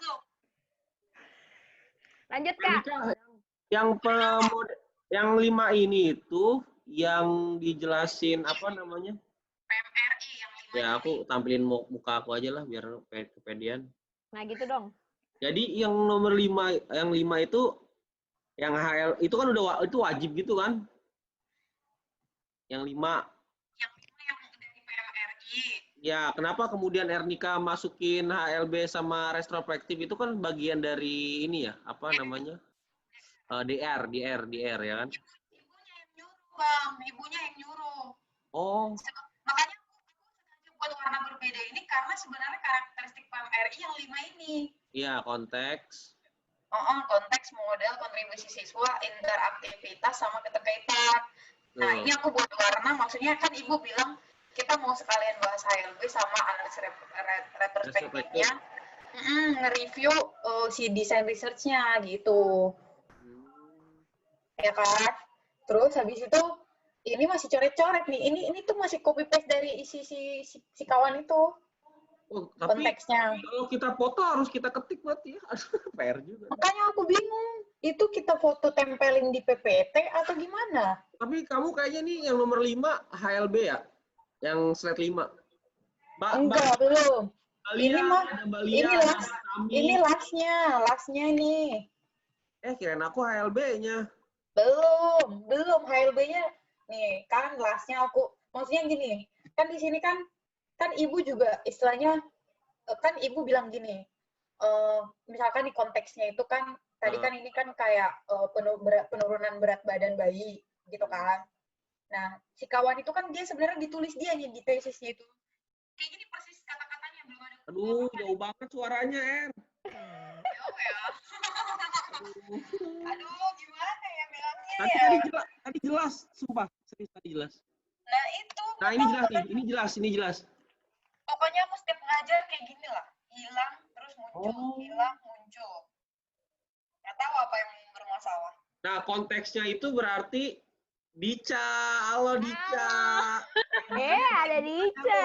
tuh. Lanjut, Kak. Yang 5 ini itu yang dijelasin apa namanya? PMRI yang 5 Ya, aku tampilin muka aku aja lah biar kepedean. Nah, gitu dong. Jadi yang nomor 5, yang 5 itu yang HL itu kan itu wajib gitu kan? Yang 5. Yang 5 yang dari PMRI. Ya, kenapa kemudian Ernika masukin HLB sama retrospektif itu kan bagian dari ini ya, apa namanya? DR ya kan? Ibunya yang nyuruh, Bang. Ibunya yang nyuruh. Oh. Makanya aku sengaja buat warna berbeda ini karena sebenarnya karakteristik PMRI yang 5 ini. Iya, konteks. Konteks, model, kontribusi siswa, interaktivitas, sama keterkaitan. Nah, ini aku buat warna, maksudnya kan Ibu bilang kita mau sekalian bahas HLB sama analisis retrospektifnya, nge-review si desain research-nya gitu. Ya kan? Terus habis itu, ini masih coret-coret nih. Ini tuh masih copy-paste dari isi si kawan itu. Oh, tapi konteksnya. Kalau kita foto harus kita ketik berarti ya. Aduh, PR juga. Makanya aku bingung. Itu kita foto tempelin di PPT atau gimana? Tapi kamu kayaknya nih yang nomor 5 HLB ya? Yang slide 5. Enggak, belum. Balia, ini lastnya nih. Kirain aku HLB-nya. Belum HLB-nya. Nih, kan lastnya aku, maksudnya gini, kan di sini kan Ibu juga istilahnya, kan Ibu bilang gini, misalkan di konteksnya itu kan, tadi kan ini kan kayak penurunan berat badan bayi, gitu kan. Nah, si kawan itu kan dia sebenarnya ditulis dia nih di tesisnya itu. Kayak gini persis kata-katanya, belum ada. Aduh, jauh banget suaranya, Jauh ya. Aduh, gimana ya bilangnya Tadi jelas, sumpah. Serius tadi jelas. Nah, itu. Nah, ini jelas. Pokoknya aku setiap ngajar kayak gini lah. Hilang, terus muncul. Hilang, muncul. Nggak tahu apa yang bermasalah. Nah, konteksnya itu berarti Dica. Halo, Dica. Ada Dica.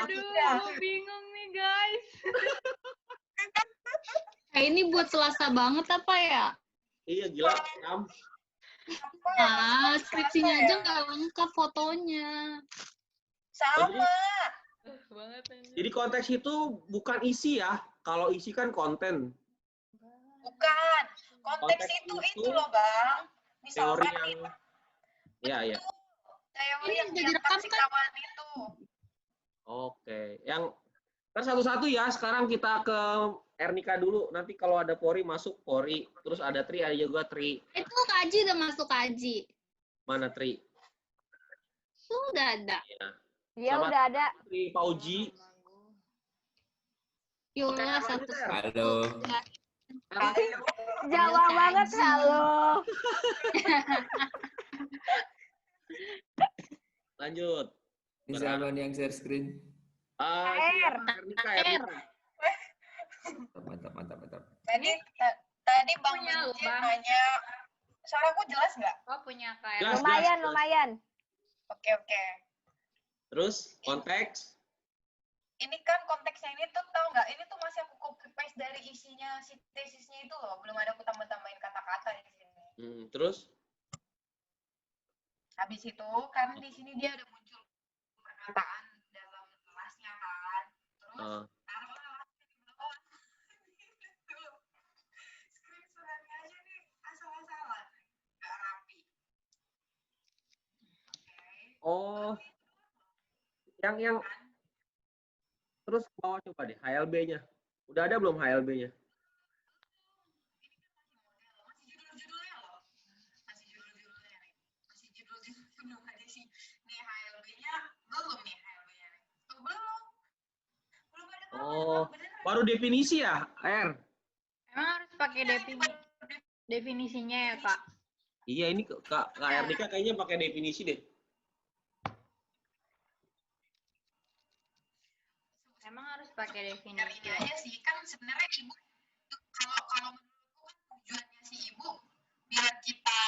Aduh, bingung nih, guys. Ini buat Selasa banget apa ya? Iya, gila. Skripsinya aja nggak lengkap fotonya. Sama. Jadi konteks itu bukan isi ya. Kalau isi kan konten. Bukan. Konteks itu loh, Bang. Misalkan teori yang teori yang direkam si kawan itu. Oke. Yang satu-satu ya. Sekarang kita ke Ernika dulu. Nanti kalau ada Pori masuk Pori. Terus ada Tri, ada juga Tri. Itu Kaji udah masuk Kaji. Mana Tri? Udah ada. Dia udah ada. Tri Pauji. Yola satu. Halo. Jawa banget, halo. Lanjut. Ini siapa nih yang share screen? Ernika. Mantap. Tadi Bang Manjir nanya, suaraku jelas nggak? Oh, punya KR. Lumayan. Oke. Terus konteks? Ini kan konteksnya ini tuh tahu nggak? Ini tuh masih aku copy paste dari isinya si tesisnya itu loh. Belum ada aku tambahin kata-kata di sini. Terus? Habis itu kan di sini dia ada muncul perkataan dalam kelasnya kan. Terus taruhlah di bawah. Skrip suratnya aja nih asal-asalan, nggak rapi. Oh. Yang terus ke bawah coba deh HLB-nya. Udah ada belum HLB-nya? Masih judul-judulnya loh. Masih judul-judulnya belum ada sih. Nih HLB-nya belum nih HLB-nya. Belum ada. Baru definisi ya, R? Emang harus pakai definisinya ya, Kak? Iya, ini Kak Ernika kayaknya pakai definisi deh. Emang harus pakai definisi aja sih, kan sebenarnya Ibu kalau menurutku kan tujuannya si Ibu biar kita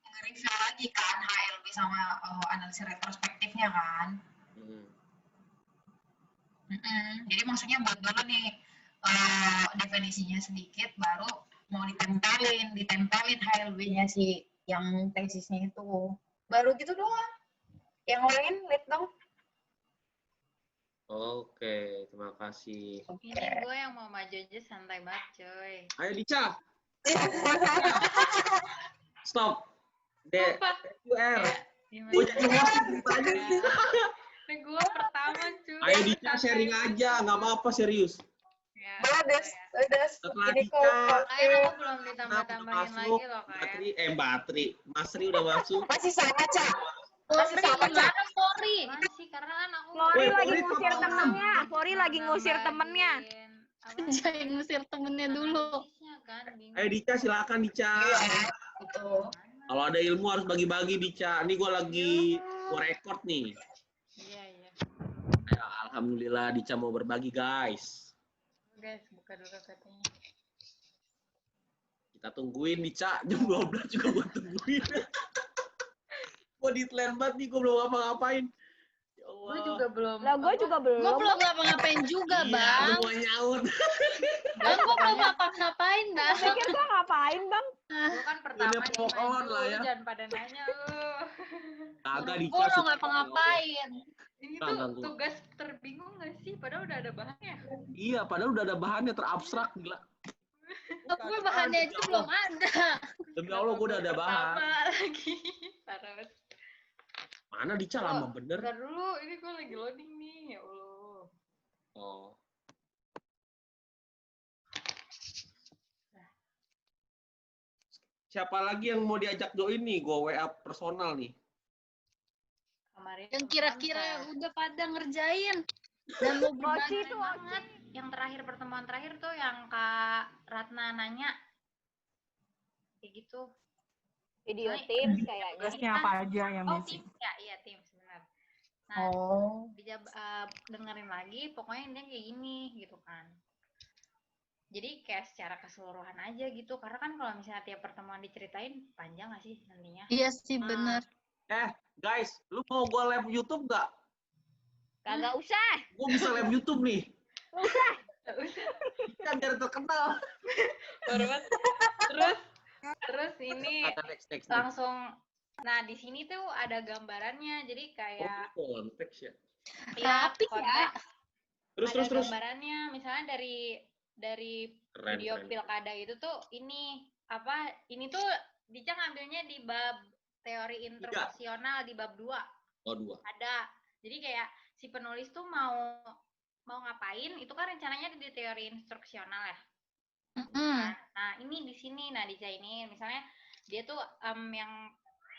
nge-review lagi kan HLB sama analisis retrospektifnya kan. Jadi maksudnya buat dulu nih definisinya sedikit baru mau ditempelin HLB-nya si yang tesisnya itu. Baru gitu doang. Yang lain lihat dong. Oke, terima kasih. Ini gue yang mau maju aja santai banget, coy. Ayo Dica. Stop. Apa? DR. Gimana? Gue jadi host aja. Ini gue pertama, cuy. Ayo Dica sharing aja, nggak apa-apa serius. Ya, Udah. Setelah Ini Dica, Kayak aku belum udah ditambah-tambahin masuk, lagi loh, kayak. Batri, Masri udah masuk. masih sama, Cak. Masih Fori sama, Cak. gimana, Fori? Masih, karena kan aku... Fori Woi, lagi Fori ngusir apa? temennya. Fori lagi ngusir temennya. Jangan ngusir temennya dulu. Ayo Dica, silakan Dica. Iya, betul. Kalau ada ilmu harus bagi-bagi Dica. Ini gue lagi mau record nih. Iya, iya. Ya, alhamdulillah Dica mau berbagi guys. Guys, buka dulu katanya. Kita tungguin Dica, jam 12 juga gue tungguin. Gue deadline banget nih, gue belum ngapa-ngapain. Ya Allah. Gue juga belum. Lah gue juga belum. Gue belum ngapa-ngapain juga, Iya, Bang. lu mau nyaut. Bang, gue belum ngapa-ngapain, Bang. Pikir gue ngapain bang? Gue kan pertama Udah nih walk main on dulu, lah ya. lu jangan pada nanya lu. Kagak Dica. Gue belum suka. ngapa-ngapain. Ini Enggak, tuh enggak. tugas terbingung gak sih? Padahal udah ada bahannya. Iya, padahal udah ada bahannya terabstrak gila. Gue bahannya aja belum ada. Demi Allah gue udah ada bahan. Pertama lagi. Parah banget. Mana Dica lama bener. Bentar dulu, ini gue lagi loading nih. Ya Allah. Oh. Siapa lagi yang mau diajak join nih? Gue WA personal nih. Kemarin Yang tuh kira-kira Hamzah. udah pada ngerjain. Dan mau Mochi berbagi tuh banget. Yang terakhir, pertemuan terakhir tuh yang Kak Ratna nanya. Kayak gitu. Video Teams kayaknya. Tugasnya apa aja yang Oh, misi? Teams ya, iya Teams benar. Nah, Oh. dengerin lagi, pokoknya dia kayak gini gitu kan. Jadi kayak secara keseluruhan aja gitu, karena kan kalau misalnya tiap pertemuan diceritain panjang nggak sih nantinya? Iya sih, bener. Guys, lu mau gue live YouTube nggak? Kagak usah. Gue bisa live YouTube nih. Usah. Kan biar terkenal. Baru banget. Terus ini Next. langsung, nah di sini tuh ada gambarannya, jadi kayak Konteks ya. ya Tapi ya, konteks, ada gambarannya, misalnya dari Keren, video keren. pilkada itu tuh ini tuh Dica ngambilnya di bab teori interfaksional di bab 2 Oh, 2. ada. Jadi kayak si penulis tuh mau ngapain itu kan rencananya di teori instruksional ya. Nah, ini di sini, nah Dica ini misalnya dia tuh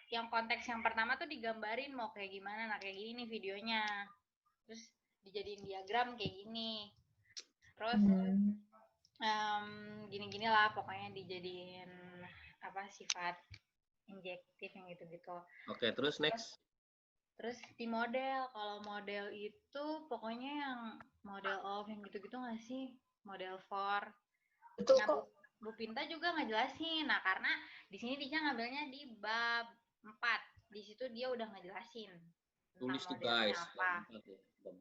yang konteks yang pertama tuh digambarin mau kayak gimana, nah kayak gini nih videonya. Terus dijadiin diagram kayak gini. Terus gini-gini lah pokoknya dijadiin sifat injektif yang gitu-gitu. Oke, terus next. Terus di model, kalau model itu pokoknya yang model of yang gitu-gitu nggak sih? Model for. Betul Nah, kok. Bu Pinta juga ngejelasin. Nah, karena di sini dia ngambilnya di bab 4. Di situ dia udah ngejelasin tentang Tulis tuh modelnya guys. apa.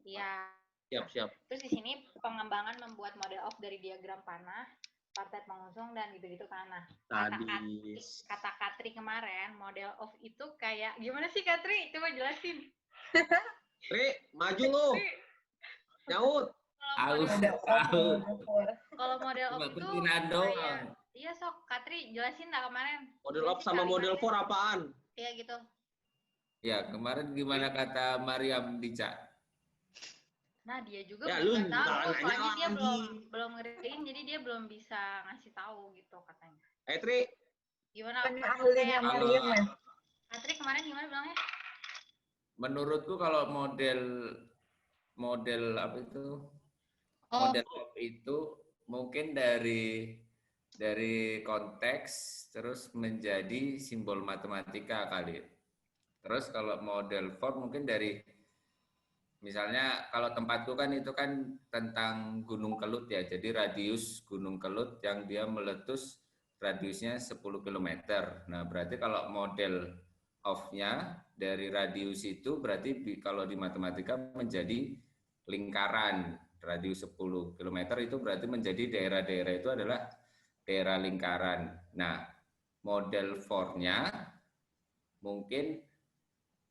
Iya. Siap. Terus di sini pengembangan membuat model of dari diagram panah, partai pengusung dan gitu-gitu kan. Nah, kata Katri kemarin, model of itu kayak gimana sih Katri? Coba jelasin. Tri, maju lu. Nyaut. Kalau model of Cuma itu kuntilan doang. iya sok Katri jelasin lah kemarin. Model of sama model for apaan? Iya gitu. Ya, kemarin gimana kata Mariam Dica? Nah, dia juga Ya, belum lu tahu, jangan soalnya nanya dia lagi. belum ngertiin, jadi dia belum bisa ngasih tahu gitu katanya. Tri. Gimana? Kan ahlinya Kayak Mariam ya. Katri kemarin gimana bilangnya? Menurutku kalau model apa itu? Model of itu mungkin dari konteks terus menjadi simbol matematika kali. Terus kalau model for mungkin dari misalnya kalau tempatku kan itu kan tentang Gunung Kelut ya. Jadi radius Gunung Kelut yang dia meletus radiusnya 10 km. Nah, berarti kalau model of-nya dari radius itu berarti kalau di matematika menjadi lingkaran. radius 10 km itu berarti menjadi daerah-daerah itu adalah daerah lingkaran. Nah, model for-nya mungkin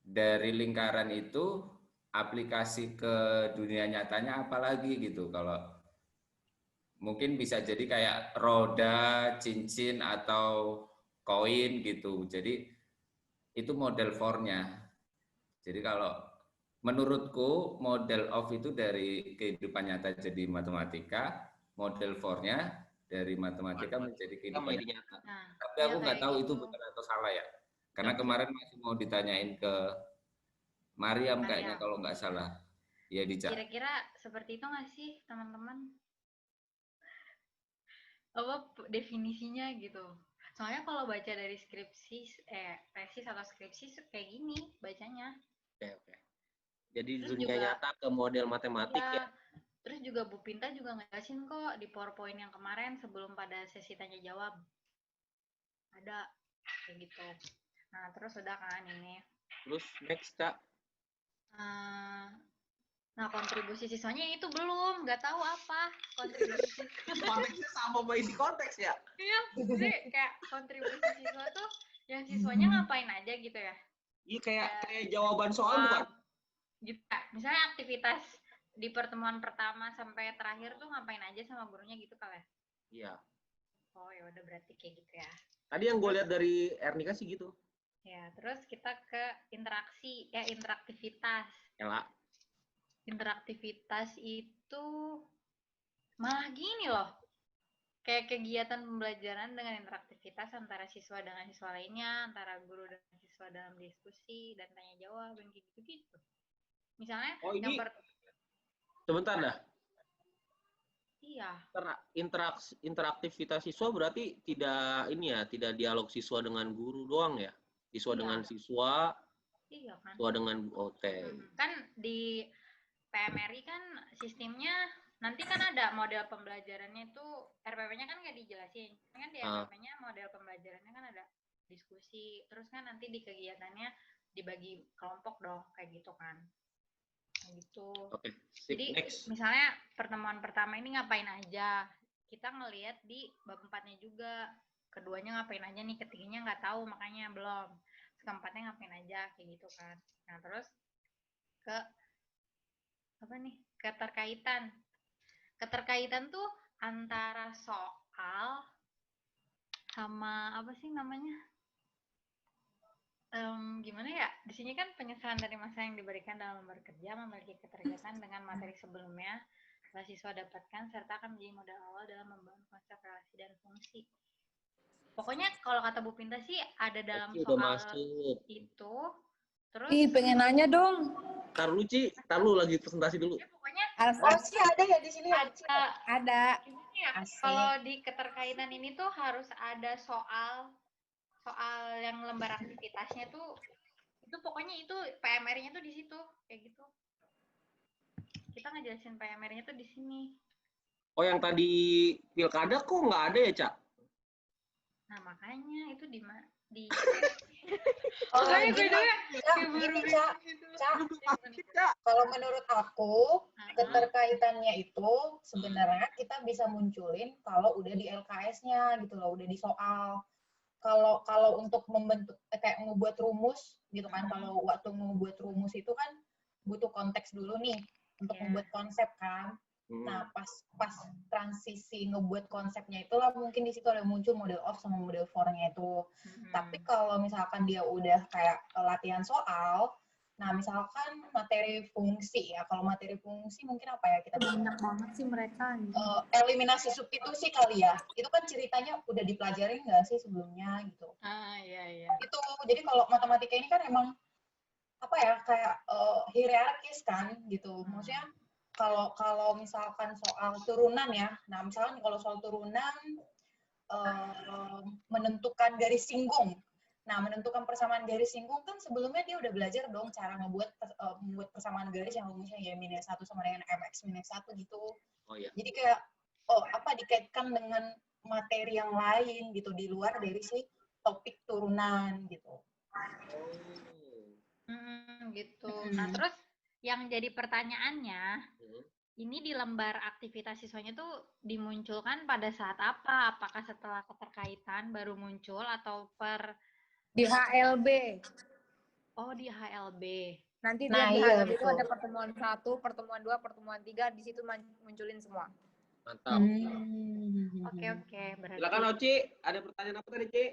dari lingkaran itu aplikasi ke dunia nyatanya apalagi gitu. Kalau mungkin bisa jadi kayak roda, cincin atau koin gitu. Jadi itu model for-nya. Jadi kalau menurutku model of itu dari kehidupan nyata jadi matematika, model for-nya dari matematika menjadi kehidupan nyata. Nah, Tapi ya aku nggak kayak tahu gitu. itu benar atau salah ya. Karena Oke. kemarin masih mau ditanyain ke Mariam kayaknya Mariam. kalau nggak salah. Ya Dica. Kira-kira seperti itu nggak sih teman-teman? Apa definisinya gitu? Soalnya kalau baca dari skripsi, tesis atau skripsi kayak gini bacanya. Oke. Jadi Terus dunia juga nyata ke model matematik ya. ya, terus juga Bu Pinta juga ngejelasin kok di PowerPoint yang kemarin sebelum pada sesi tanya jawab. Ada kayak gitu. Nah, terus udah kan ini. Terus next, Kak. Nah, kontribusi siswanya itu belum, nggak tahu apa kontribusi siswa. Konteksnya sama sama isi konteks ya. Iya, jadi kayak kontribusi siswa tuh yang siswanya ngapain aja gitu ya. Iya kayak jawaban soal bukan? Gitu. Misalnya aktivitas di pertemuan pertama sampai terakhir tuh ngapain aja sama gurunya gitu kali ya. Iya. Oh ya udah berarti kayak gitu ya. Tadi yang gue lihat dari Ernika sih gitu. Ya, terus kita ke interaksi, interaktivitas. Ela. Interaktivitas itu malah gini loh. Kayak kegiatan pembelajaran dengan interaktivitas antara siswa dengan siswa lainnya, antara guru dengan siswa dalam diskusi dan tanya jawab dan gitu-gitu. Misalnya ini sebentar dah. Iya. Interaktivitas siswa berarti tidak tidak dialog siswa dengan guru doang ya? Siswa dengan siswa. Iya kan. Siswa dengan Kan di PMRI kan sistemnya nanti kan ada model pembelajarannya itu RPP-nya kan nggak dijelasin. Kan di RPP-nya model pembelajarannya kan ada diskusi, terus kan nanti di kegiatannya dibagi kelompok dong kayak gitu kan. Gitu. Jadi misalnya pertemuan pertama ini ngapain aja, kita ngelihat di bab 4-nya juga, keduanya ngapain aja nih, ketiganya nggak tahu makanya belum, keempatnya ngapain aja kayak gitu kan. Nah terus ke apa nih, keterkaitan tuh antara soal sama apa sih namanya, gimana ya, di sini kan penyesalan dari masa yang diberikan dalam lembar kerja memiliki keterkaitan dengan materi sebelumnya telah siswa dapatkan serta akan menjadi modal awal dalam membangun konsep relasi dan fungsi. Pokoknya kalau kata Bu Pinta sih ada dalam soal itu. Terus pengen nanya dong. Tar lu lagi presentasi dulu. Ya, pokoknya sih ada ya di sini ada. Ya, kalau di keterkaitan ini tuh harus ada soal yang lembar aktivitasnya tuh, itu pokoknya itu PMR-nya tuh di situ kayak gitu. Kita ngejelasin PMR-nya tuh di sini. Oh, yang tadi pilkada kok nggak ada ya, Cak? Nah, makanya itu di gini, Cak. Kalau menurut aku, keterkaitannya itu sebenarnya kita bisa munculin kalau udah di LKS-nya gitu loh, udah di soal. Kalau untuk membentuk kayak ngebuat rumus gitu kan, kalau waktu ngebuat rumus itu kan butuh konteks dulu nih untuk membuat konsep kan. Nah, pas transisi ngebuat konsepnya itulah mungkin di situ ada muncul model of sama model for-nya itu. Tapi kalau misalkan dia udah kayak latihan soal, nah misalkan materi fungsi ya, kalau materi fungsi mungkin apa ya kita banyak banget sih mereka. Eliminasi substitusi kali ya, itu kan ceritanya udah dipelajarin nggak sih sebelumnya gitu. Iya. Itu jadi kalau matematika ini kan emang apa ya kayak hierarkis kan gitu. Maksudnya kalau misalkan soal turunan ya, nah misalkan kalau soal turunan menentukan garis singgung. Nah, menentukan persamaan garis singgung kan sebelumnya dia udah belajar dong cara membuat persamaan garis yang rumusnya y minus 1 sama dengan mx minus 1 gitu. Oh iya. Jadi kayak dikaitkan dengan materi yang lain gitu di luar dari si topik turunan gitu. Gitu. Nah, terus yang jadi pertanyaannya, ini di lembar aktivitas siswanya tuh dimunculkan pada saat apa? Apakah setelah keterkaitan baru muncul atau Di HLB. di HLB? Nanti Nah, di iya, HLB itu betul. ada pertemuan 1, pertemuan 2, pertemuan 3, di situ munculin semua. Mantap. Oke, berarti. Silakan Oci, ada pertanyaan apa tadi, Ci?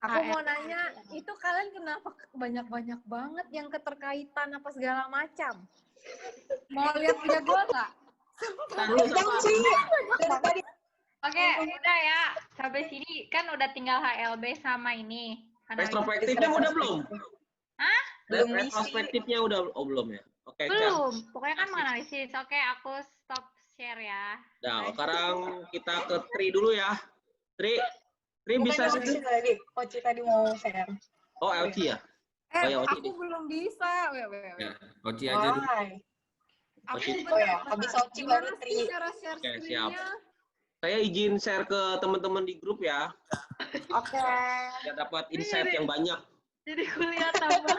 Aku HLB. mau nanya, itu kalian kenapa banyak-banyak banget yang keterkaitan apa segala macam? Mau lihat punya gue nggak? Oke, udah ya. Sampai sini kan udah tinggal HLB sama ini. Retrospektifnya udah belum? Hah? Belum isi. Retrospektifnya udah belum ya? Oke, Cak. Belum. Pokoknya kan menganalisis. Oke, aku stop share ya. Nah, sekarang kita ke Tri dulu ya. Tri bisa Oci tadi. Oci tadi mau share. Oh, Oci ya? Oh ya, Oci. Aku belum bisa. Ya, Oci aja dulu. Aku Oci. Oh ya, habis Oci baru Gimana Tri. sih cara share Oke, screen-nya? Saya izin share ke teman-teman di grup ya, Oke. biar dapat insight yang banyak. Jadi kuliah tambah.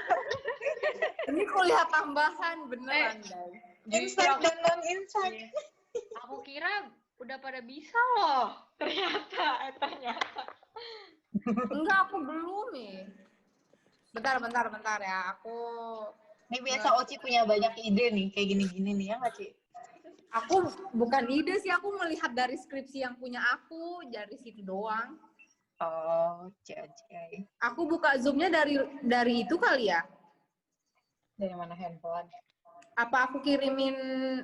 Ini kuliah tambahan beneran, guys. Insight dan non-insight. Aku kira udah pada bisa loh. Ternyata. Enggak, aku belum nih. Bentar ya. Aku Ini biasa Oci punya banyak ide nih, kayak gini-gini nih, ya nggak, Ci? bukan ide sih, aku melihat dari skripsi yang punya aku, dari situ doang. Oh, Oci. Aku buka Zoom-nya dari itu kali ya. Dari mana handphone? Apa aku kirimin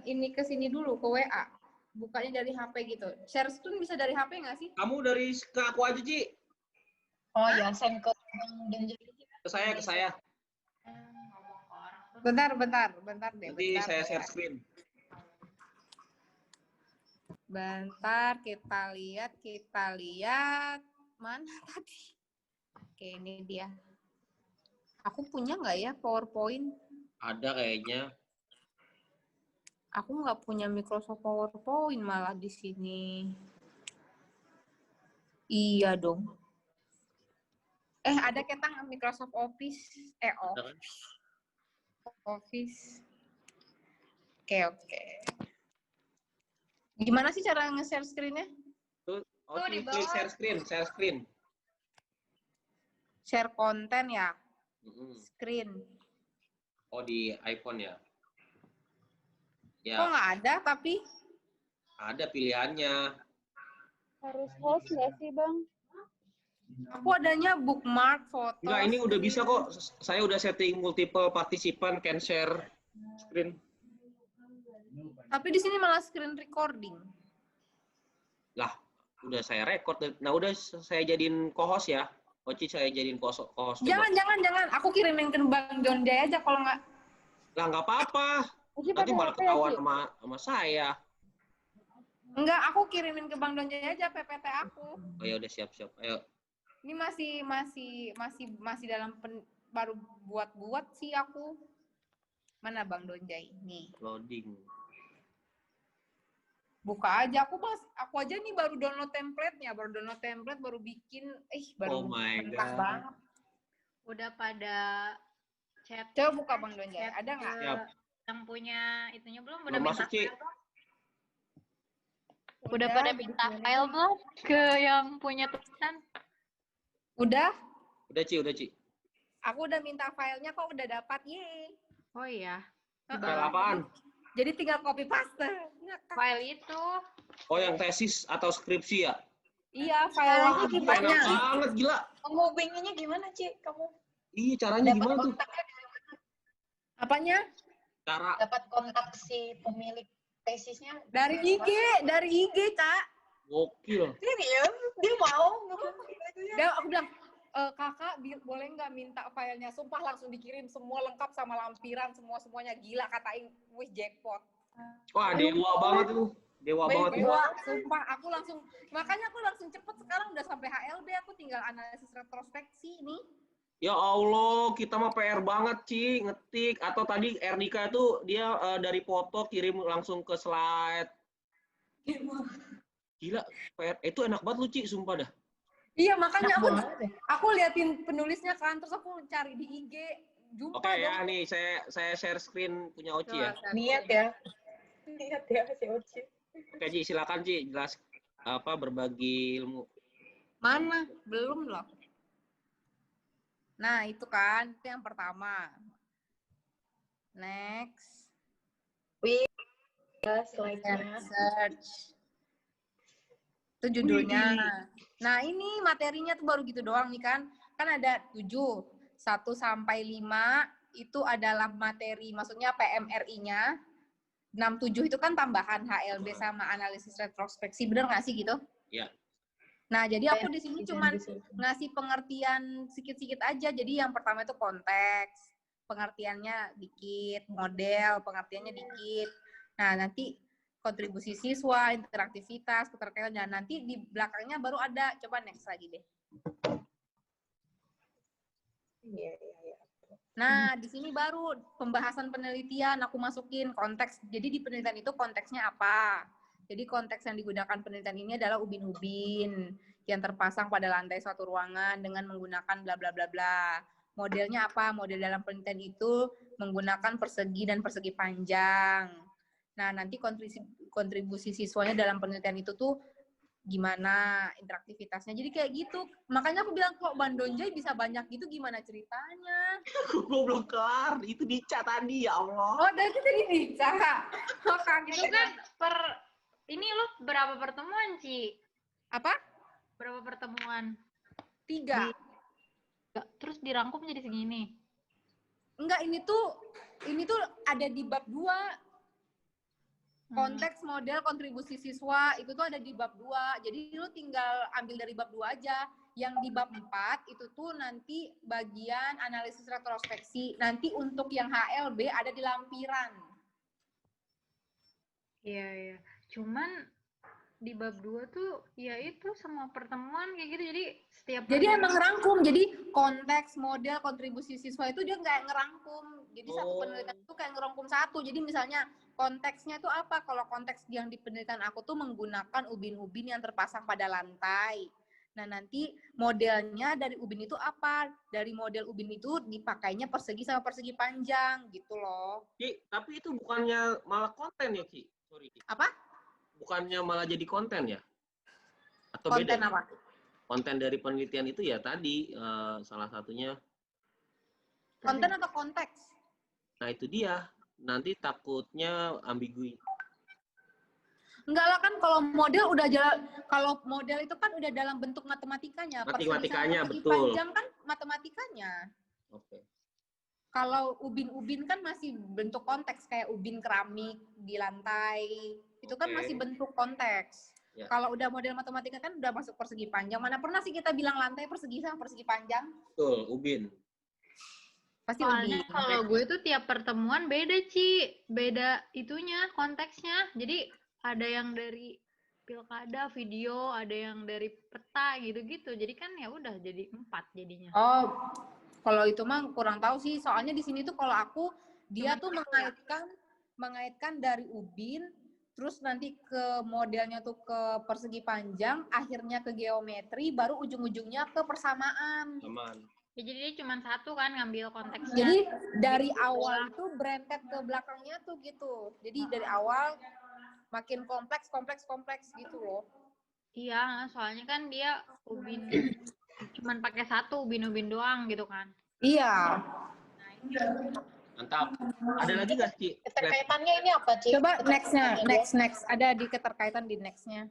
ini ke sini dulu, ke WA? Bukanya dari HP gitu. Share screen bisa dari HP nggak sih? Kamu ke aku aja, Ci. Oh ya, send ke dan jadi Ke saya. Bentar deh. Nanti saya share screen. Bentar, kita lihat. Mana tadi? Oke, ini dia. Aku punya nggak ya PowerPoint? Ada kayaknya. Aku nggak punya Microsoft PowerPoint malah di sini. Iya dong. Ada ketang Microsoft Office. Ada kan? Office. Oke. Gimana sih cara nge-share screen-nya? Tuh, di Oci, bawah. klik share screen. Share konten ya, Mm-mm. screen. Oh, di iPhone ya? Kok Ya, nggak ada tapi? ada pilihannya. Harus host nggak sih, Bang? Aku adanya bookmark, foto. Enggak, ini udah bisa kok. Saya udah setting multiple participant can share screen. Tapi di sini malah screen recording. Lah, udah saya record. Nah, udah saya jadiin co-host ya. Oci, saya jadiin co-host. Coba. Jangan. Aku kirimin ke Bang John Jaya aja kalau nggak. Lah, nggak apa-apa. Oci Nanti pakai malah HP ya, ketahuan Ci? sama saya. Enggak, aku kirimin ke Bang John Jaya aja PPT aku. Oh ya udah siap. Ayo. Ini masih dalam baru buat sih aku. Mana Bang Donjai? Nih. Loading. Buka aja, aku aja nih baru download template-nya, baru bikin, baru Oh my mentah God. banget. Udah pada chat. Coba buka Bang Donjai, chat ada nggak? ke Siap. Yang punya itunya belum? Belum masuk, Ci. Udah pada minta file belum ke yang punya tulisan? Udah? Udah, Ci. Aku udah minta filenya kok udah dapat, yeay. Oh iya. File apaan? Jadi tinggal copy paste. File itu. Oh, yang tesis atau skripsi ya? Iya, filenya Enak banyak. banget, gila. Menghubunginya gimana, Ci? Kamu Iya, caranya dapat gimana tuh? kontaknya dari mana? Apanya? Cara Dapat kontak si pemilik tesisnya Dari IG, Kak. gokil. Serius? Dia mau ngehubungin itu ya? Dan aku bilang, kakak boleh nggak minta filenya? Sumpah langsung dikirim semua lengkap sama lampiran semuanya gila katain, wih jackpot. Wah, dewa banget itu. Dewa banget itu. Dewa, sumpah makanya aku langsung cepet sekarang udah sampai HLB, aku tinggal analisis retrospeksi nih. Ya Allah, kita mah PR banget, Ci, ngetik. Atau tadi Ernika itu dia dari foto kirim langsung ke slide. Gila, PR. Itu enak banget lu, Ci, sumpah dah. Iya, makanya Enak banget ya. aku liatin penulisnya kan, terus aku cari di IG, jumpa Oke dong. ya, nih saya share screen punya Oci ya. Niat ya. Lihat ya si Oci. Oke, Ci, silakan Ci, jelas berbagi ilmu. Mana? Belum loh. Nah, itu kan, itu yang pertama. Next. Ya, slide-nya. Search. Itu judulnya. Nah, ini materinya tuh baru gitu doang nih kan. Kan ada 7. 1 sampai 5 itu adalah materi, maksudnya PMRI-nya. 6, 7 itu kan tambahan HLB sama analisis retrospeksi. Bener nggak sih gitu? Iya. Nah, jadi aku di sini cuman ngasih pengertian sikit-sikit aja. Jadi yang pertama itu konteks, pengertiannya dikit, model, pengertiannya dikit. Nah, nanti kontribusi siswa, interaktivitas, keterkaitan, dan nanti di belakangnya baru ada. Coba next lagi deh. Iya. Nah, di sini baru pembahasan penelitian aku masukin konteks. Jadi di penelitian itu konteksnya apa? Jadi konteks yang digunakan penelitian ini adalah ubin-ubin yang terpasang pada lantai suatu ruangan dengan menggunakan bla bla bla bla. Modelnya apa? Model dalam penelitian itu menggunakan persegi dan persegi panjang. Nah, nanti kontribusi siswanya dalam penelitian itu tuh gimana interaktivitasnya. Jadi kayak gitu. Makanya aku bilang kok Bandonjai bisa banyak gitu, gimana ceritanya? Gue belum kelar, itu Dica tadi, ya Allah. Oh, dari tadi bicara. Oh, kaget. Itu kan ini lo berapa pertemuan, Ci? Apa? Berapa pertemuan? 3. Terus dirangkum jadi segini. Enggak, ini tuh ada di bab 2. Konteks, model, kontribusi siswa itu tuh ada di bab 2. Jadi lu tinggal ambil dari bab 2 aja. Yang di bab 4 itu tuh nanti bagian analisis retrospeksi. Nanti untuk yang HLB ada di lampiran. Iya. Cuman di bab 2 tuh ya itu semua pertemuan kayak gitu. Jadi setiap Jadi emang ngerangkum. Jadi konteks, model, kontribusi siswa itu dia nggak ngerangkum. Jadi satu penelitian itu kayak ngerangkum satu. Jadi misalnya konteksnya itu apa? Kalau konteks yang di penelitian aku tuh menggunakan ubin-ubin yang terpasang pada lantai. Nah, nanti modelnya dari ubin itu apa? Dari model ubin itu dipakainya persegi sama persegi panjang gitu loh. Ki, tapi itu bukannya malah konten ya, Ki? Sorry, Ki. Apa? Bukannya malah jadi konten ya? Atau Konten beda? apa? Konten dari penelitian itu ya tadi salah satunya. Konten atau konteks? Nah itu dia. Nanti takutnya ambigu. Enggak lah, kan kalau model udah kalau model itu kan udah dalam bentuk matematikanya. Matematikanya, persegi betul. panjang kan matematikanya. Oke. Kalau ubin-ubin kan masih bentuk konteks, kayak ubin keramik di lantai. Itu kan masih bentuk konteks. Ya. Kalau udah model matematika kan udah masuk persegi panjang. Mana pernah sih kita bilang lantai persegi sama persegi panjang? Betul, ubin. Pasti soalnya ubin. kalau gue tuh tiap pertemuan beda, Ci. Beda itunya, konteksnya. Jadi ada yang dari pilkada, video, ada yang dari peta gitu-gitu. Jadi kan ya udah jadi 4 jadinya. Oh, kalau itu mah kurang tahu sih. Soalnya di sini tuh kalau aku dia tuh mengaitkan dari ubin, terus nanti ke modelnya tuh ke persegi panjang, akhirnya ke geometri, baru ujung-ujungnya ke persamaan. Aman. Ya, jadi dia cuma satu kan ngambil konteksnya. Jadi dari awal itu berentet ke belakangnya tuh gitu. Jadi dari awal makin kompleks gitu loh. Iya, soalnya kan dia ubin cuman pakai satu ubin-ubin doang gitu kan. Iya. Mantap. Ada lagi nggak, Ci? Keterkaitannya ini apa, Ci? Coba next. Ada di keterkaitan di next-nya.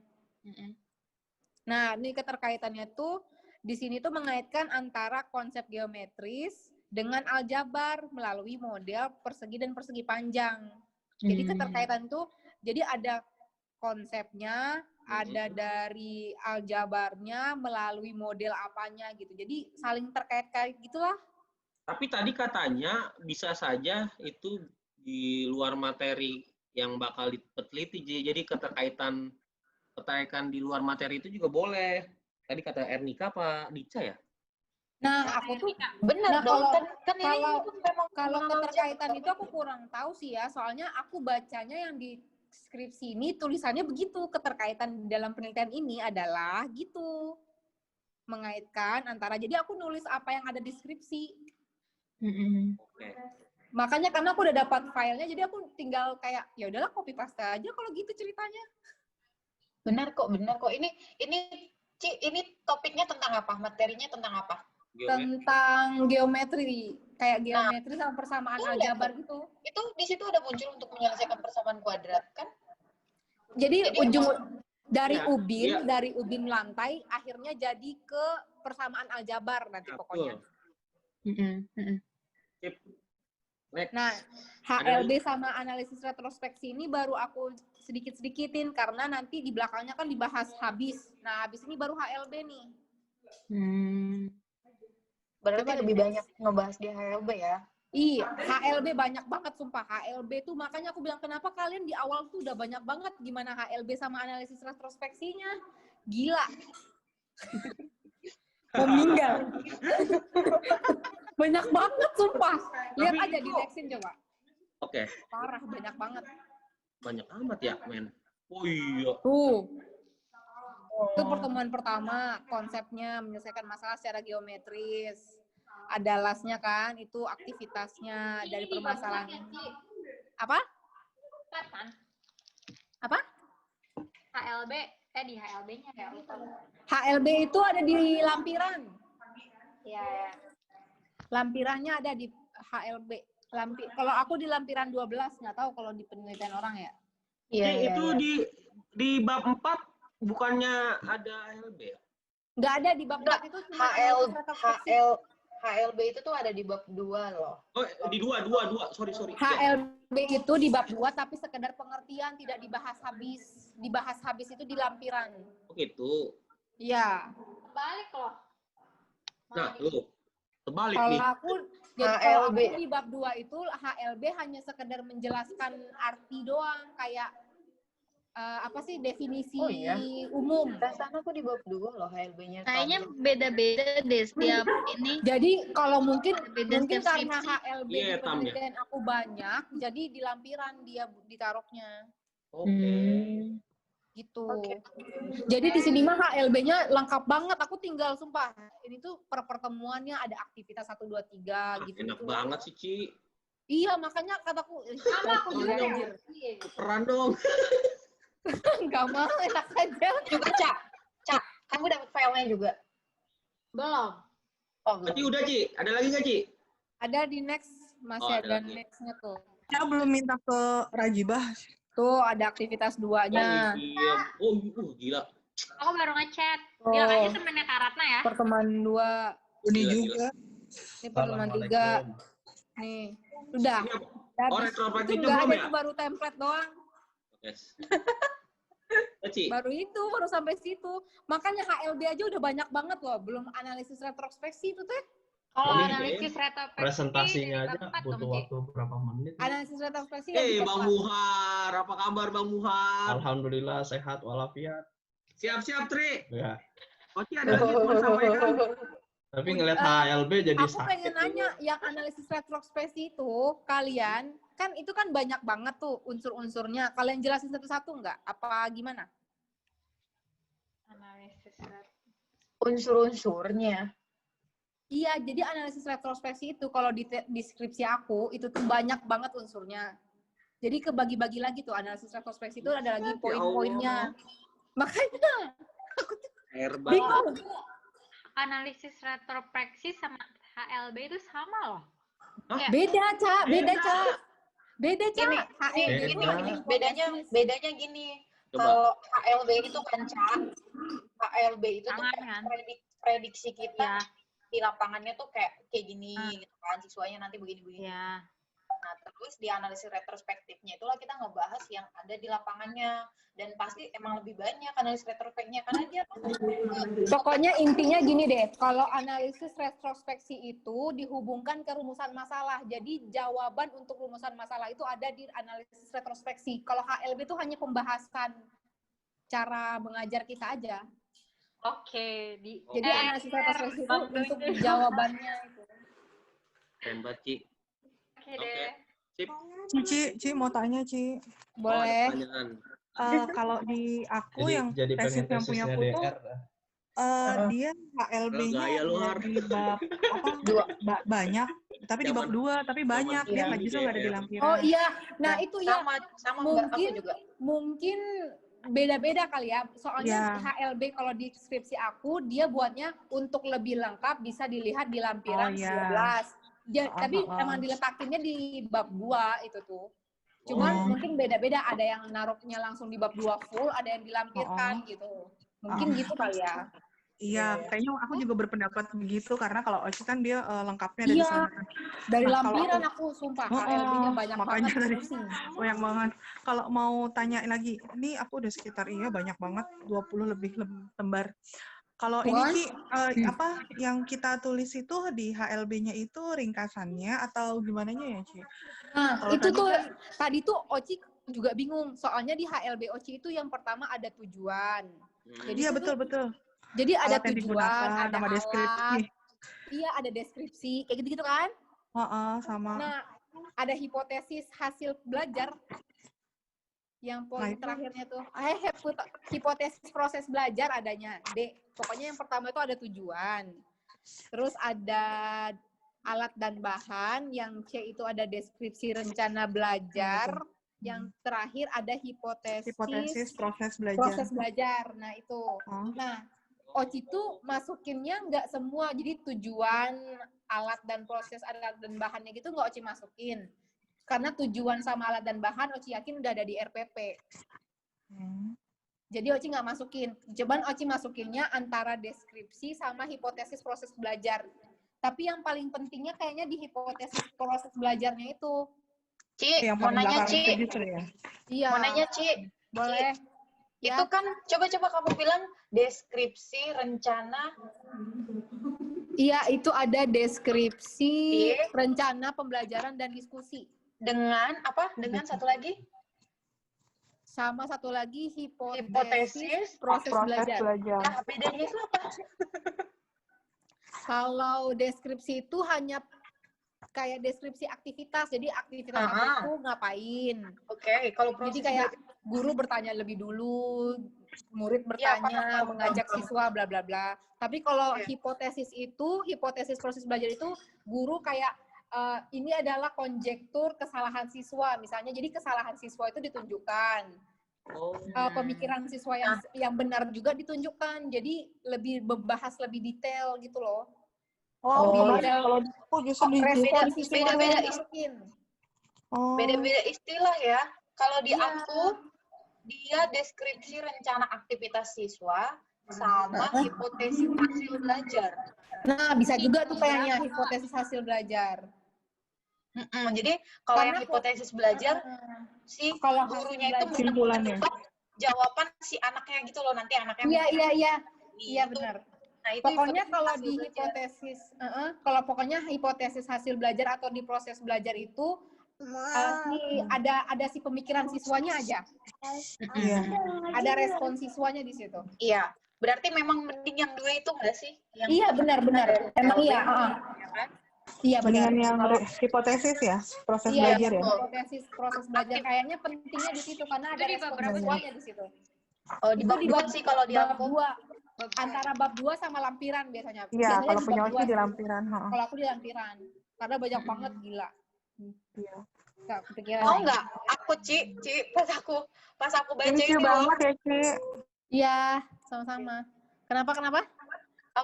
Nah, ini keterkaitannya tuh di sini tuh mengaitkan antara konsep geometris dengan aljabar melalui model persegi dan persegi panjang. Jadi keterkaitan tuh jadi ada konsepnya, ada dari aljabarnya melalui model apanya gitu. Jadi saling terkait-kait gitulah. Tapi tadi katanya bisa saja itu di luar materi yang bakal diteliti. Jadi keterkaitan di luar materi itu juga boleh. Tadi kata Ernika apa Dica ya? Nah, aku tuh Benar dong, kalau keterkaitan itu aku kurang tahu sih ya. Soalnya aku bacanya yang di skripsi ini tulisannya begitu, keterkaitan dalam penelitian ini adalah gitu. Mengaitkan antara, jadi aku nulis apa yang ada di skripsi. Oke. Makanya karena aku udah dapat filenya, jadi aku tinggal kayak ya udahlah copy paste aja kalau gitu ceritanya. Benar kok. Ini topiknya tentang apa? Materinya tentang apa? Tentang geometri, kayak geometri sama persamaan aljabar gitu. Itu di situ ada muncul untuk menyelesaikan persamaan kuadrat kan? Jadi ujung dari Iya. dari ubin lantai akhirnya jadi ke persamaan aljabar nanti pokoknya. Sip. Next. Nah, HLB sama analisis retrospeksi ini baru aku sedikit-sedikitin karena nanti di belakangnya kan dibahas habis. Nah, habis ini baru HLB nih. Berarti Coba lebih deh. banyak ngebahas di HLB ya. Iya, HLB banyak banget sumpah. HLB tuh makanya aku bilang kenapa kalian di awal tuh udah banyak banget gimana HLB sama analisis retrospeksinya. Gila. Mau meninggal. Banyak banget sumpah. Lihat Tapi aja di itu- nextin coba. Oke, Parah, banyak banget. banyak amat ya, men. Oh iya. Tuh. Itu pertemuan pertama, konsepnya menyelesaikan masalah secara geometris. Ada lasnya kan, itu aktivitasnya dari permasalahan. Apa? Kan? Apa? HLB, di HLB-nya ya. HLB itu ada di lampiran. Iya. Lampirannya ada di HLB. Kalau aku di lampiran 12, nggak tahu kalau di penelitian orang ya. Iya, Itu di bab 4 bukannya ada HLB ya? Nggak ada di bab 4 itu cuma analisis retrospeksi. HLB itu tuh ada di bab 2 loh. Oh, di dua. Sorry. HLB itu di bab 2 tapi sekedar pengertian tidak dibahas habis. Dibahas habis itu di lampiran. Oh gitu. Iya. Balik loh. Nah, lu terbalik Kalau nih. aku kalau HLB. aku di bab 2 itu HLB hanya sekedar menjelaskan arti doang kayak apa sih definisi Oh, iya? umum. Perasaan aku di bab 2 loh HLB-nya. Kayaknya beda-beda deh setiap ini. Jadi kalau mungkin Beda karena setiap skripsi. HLB Iya, di penelitian aku banyak, jadi di lampiran dia ditaruhnya Oke. gitu. Oke. Jadi di sini mah HLB-nya lengkap banget. Aku tinggal sumpah. Ini tuh pertemuannya ada aktivitas 1 2 3 gitu. Enak banget sih, Ci. Iya, makanya kataku Sama aku juga ya. anjir. Peran dong. Enggak mau, enak aja. Juga, Cak, kamu dapat filenya juga? Belum. Oh, Ci belum. udah, Ci. Ada lagi nggak, Ci? Ada di next, masih Oh, ada ada lagi. next-nya tuh. Saya belum minta ke Rajibah. Tuh ada aktivitas 2-nya. Iya. Oh, gila. Aku baru ngechat. Oh. Bilang aja temennya Kak Ratna ya. Pertemuan 2. Ini Gila, juga. Ini pertemuan 3. Nih, udah. Ini apa? Habis. Oh, retrospektif Itu itu nggak belum ada, ya? itu baru template doang. Yes. Ci. Baru sampai situ. Makanya HLB aja udah banyak banget loh. Belum analisis retrospeksi itu teh. Kalau Ini analisis retrospeksi Presentasinya dari aja bab 4 butuh dong, Ci. waktu berapa menit? Analisis retrospeksi ya di Bang tempat. Muhar. Apa kabar, Bang Muhar? Alhamdulillah sehat walafiat. Siap-siap, Tri. Ya. Oci ada lagi yang mau sampaikan? Tapi ngeliat HLB jadi Aku sakit. pengen nanya, yang analisis retrospeksi itu, kalian, kan itu kan banyak banget tuh unsur-unsurnya. Kalian jelasin satu-satu nggak? Apa gimana? Analisis Unsur-unsurnya. Iya, jadi analisis retrospeksi itu kalau di deskripsi aku, itu tuh banyak banget unsurnya. Jadi kebagi-bagi lagi tuh, analisis retrospeksi itu ada lagi poin-poinnya. Makanya, aku tuh Air banget. bingung. analisis retrospeksi sama HLB itu sama loh. Hah? Beda, Ca. Beda, Ca. Beda, Ca. Gini, HLB itu Beda. hanya Bedanya gini. Coba. Kalau HLB itu kan, Cak, HLB itu tuh Tangan kayak kan? prediksi kita Ya, di lapangannya tuh kayak gini gitu kan, siswanya nanti begini-begini. ya. Nah, terus di analisis retrospektifnya itulah kita ngebahas yang ada di lapangannya, dan pasti emang lebih banyak analisis retrospektifnya karena dia tuh Pokoknya intinya gini deh, kalau analisis retrospeksi itu dihubungkan ke rumusan masalah. Jadi jawaban untuk rumusan masalah itu ada di analisis retrospeksi. Kalau HLB itu hanya pembahasan cara mengajar kita aja. Oke, Jadi analisis retrospeksi itu untuk jawabannya itu. Keren banget, Ci. Oke deh. Sip. Ci mau tanya, Ci. Oh, ada Boleh. pertanyaan. Kalau di aku yang Jadi pengen tesis yang punya tesisnya aku tuh, DR. dia HLB-nya Gaya lu, Har. dari bab apa? Banyak. Tapi di bab 2, tapi banyak. Dia nggak bisa nggak ada di lampiran. Oh iya, nah itu ya sama Mbak, aku mungkin juga. mungkin beda-beda kali ya. Soalnya Iya. HLB kalau di skripsi aku dia buatnya untuk lebih lengkap bisa dilihat di lampiran Oh, iya. 12. Tapi emang diletakinnya di bab 2 itu tuh. Cuman mungkin beda-beda, ada yang naruhnya langsung di bab 2 full, ada yang dilampirkan gitu. Mungkin gitu kali ya. Iya, kayaknya aku juga berpendapat begitu karena kalau Oci kan dia lengkapnya ada di Iya, sana. dari Nah, kalau lampiran aku sumpah HLB-nya banyak makanya banget. dari pusing. banyak banget. Kalau mau tanya lagi, ini aku udah sekitar banyak banget 20 lebih lembar. Kalau ini Bukan? Ci, apa yang kita tulis itu di HLB-nya itu ringkasannya atau gimananya ya Ci? Nah, Kalau itu tadi tuh kan, tadi tuh Oci juga bingung. Soalnya di HLB Oci itu yang pertama ada tujuan. Jadi iya itu tuh betul. jadi ada Alat yang tujuan, digunakan, ada nama deskripsi. alat, iya ada deskripsi, kayak gitu-gitu kan? Sama. Nah, ada hipotesis hasil belajar. Yang poin itu. terakhirnya tuh, hipotesis proses belajar adanya, D. Pokoknya yang pertama itu ada tujuan. Terus ada alat dan bahan, yang C itu ada deskripsi rencana belajar. Yang terakhir ada hipotesis proses belajar. Nah, itu. Nah, Oci itu masukinnya nggak semua, jadi tujuan, alat dan proses, alat dan bahannya gitu nggak Oci masukin. Karena tujuan sama alat dan bahan Oci yakin udah ada di RPP. Jadi Oci nggak masukin. Cuman Oci masukinnya antara deskripsi sama hipotesis proses belajar. Tapi yang paling pentingnya kayaknya di hipotesis proses belajarnya itu. Ci, mau nanya Ci. Iya. Mau nanya Ci. Boleh. Ya. Itu kan coba kamu bilang deskripsi rencana. Iya, itu ada deskripsi rencana pembelajaran dan diskusi. Dengan apa? Dengan satu lagi? Sama satu lagi hipotesis proses belajar. Nah, bedanya itu apa? Kalau deskripsi itu hanya kayak deskripsi aktivitas, jadi aktivitas apa itu ngapain. Oke, kalau jadi kayak guru bertanya lebih dulu, murid bertanya, mengajak siswa, bla bla bla. Tapi kalau hipotesis proses belajar itu guru kayak ini adalah konjektur kesalahan siswa, misalnya. Jadi kesalahan siswa itu ditunjukkan. Pemikiran siswa yang benar juga ditunjukkan. Jadi lebih membahas lebih detail gitu loh. Kalau aku justru beda-beda istilah ya. Kalau di aku dia deskripsi rencana aktivitas siswa sama hipotesis hasil belajar. Nah, bisa juga tuh kayaknya hipotesis hasil belajar. Jadi kalau yang hipotesis belajar si gurunya itu menebak jawaban si anaknya gitu loh, nanti anaknya iya benar. Nah, pokoknya kalau di hipotesis pokoknya hipotesis hasil belajar atau di proses belajar itu ada si pemikiran siswanya aja. Ada respon siswanya di situ. Iya. Berarti memang mending yang dua itu nggak sih? Iya, benar. Emang iya. Iya, benar. Yang hipotesis ya, proses belajar ya. Hipotesis proses belajar kayaknya pentingnya di situ karena ada respon siswanya di situ. Oh, di bab 2 sih kalau di aku. Antara bab 2 sama lampiran biasanya. Iya, kalau punya Oci di lampiran. Kalau aku di lampiran. Karena banyak banget, gila. Iya. Nggak kepikiran. Mau nggak? Aku, Ci, pas aku baca ini banget ya, Ci. Iya, sama-sama. Kenapa?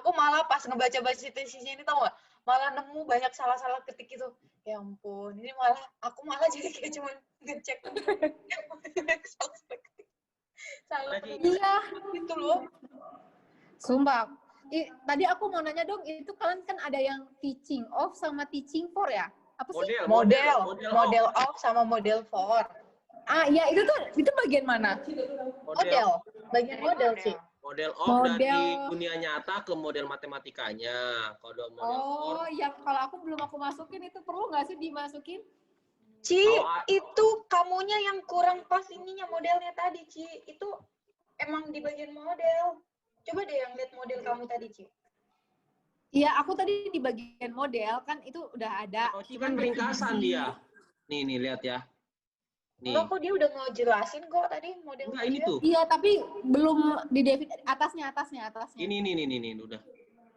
Aku malah pas ngebaca-baca sisi ini, tau nggak? Malah nemu banyak salah-salah ketik itu. Ya ampun, ini aku malah jadi kayak cuma ngecek. Salah ketik. Iya. Gitu loh. Sumpah. Tadi aku mau nanya dong, itu kalian kan ada yang teaching of sama teaching for ya? Apa sih? Model of sama model for. Iya, itu bagian mana? Model. Bagian model sih. Model of dari dunia nyata ke model matematikanya. Kalau model for. Yang kalau aku belum masukin itu perlu nggak sih dimasukin? Ci, itu kamunya yang kurang pas ininya modelnya tadi, Ci. Itu emang di bagian model. Coba deh yang lihat model kamu tadi, Ci. Iya, aku tadi di bagian model kan itu udah ada. Ci kan ringkasan dia. Nih lihat ya. Nih. Kok dia udah ngejelasin kok tadi model. Enggak, ini tuh. Iya, tapi belum di atasnya. Ini udah.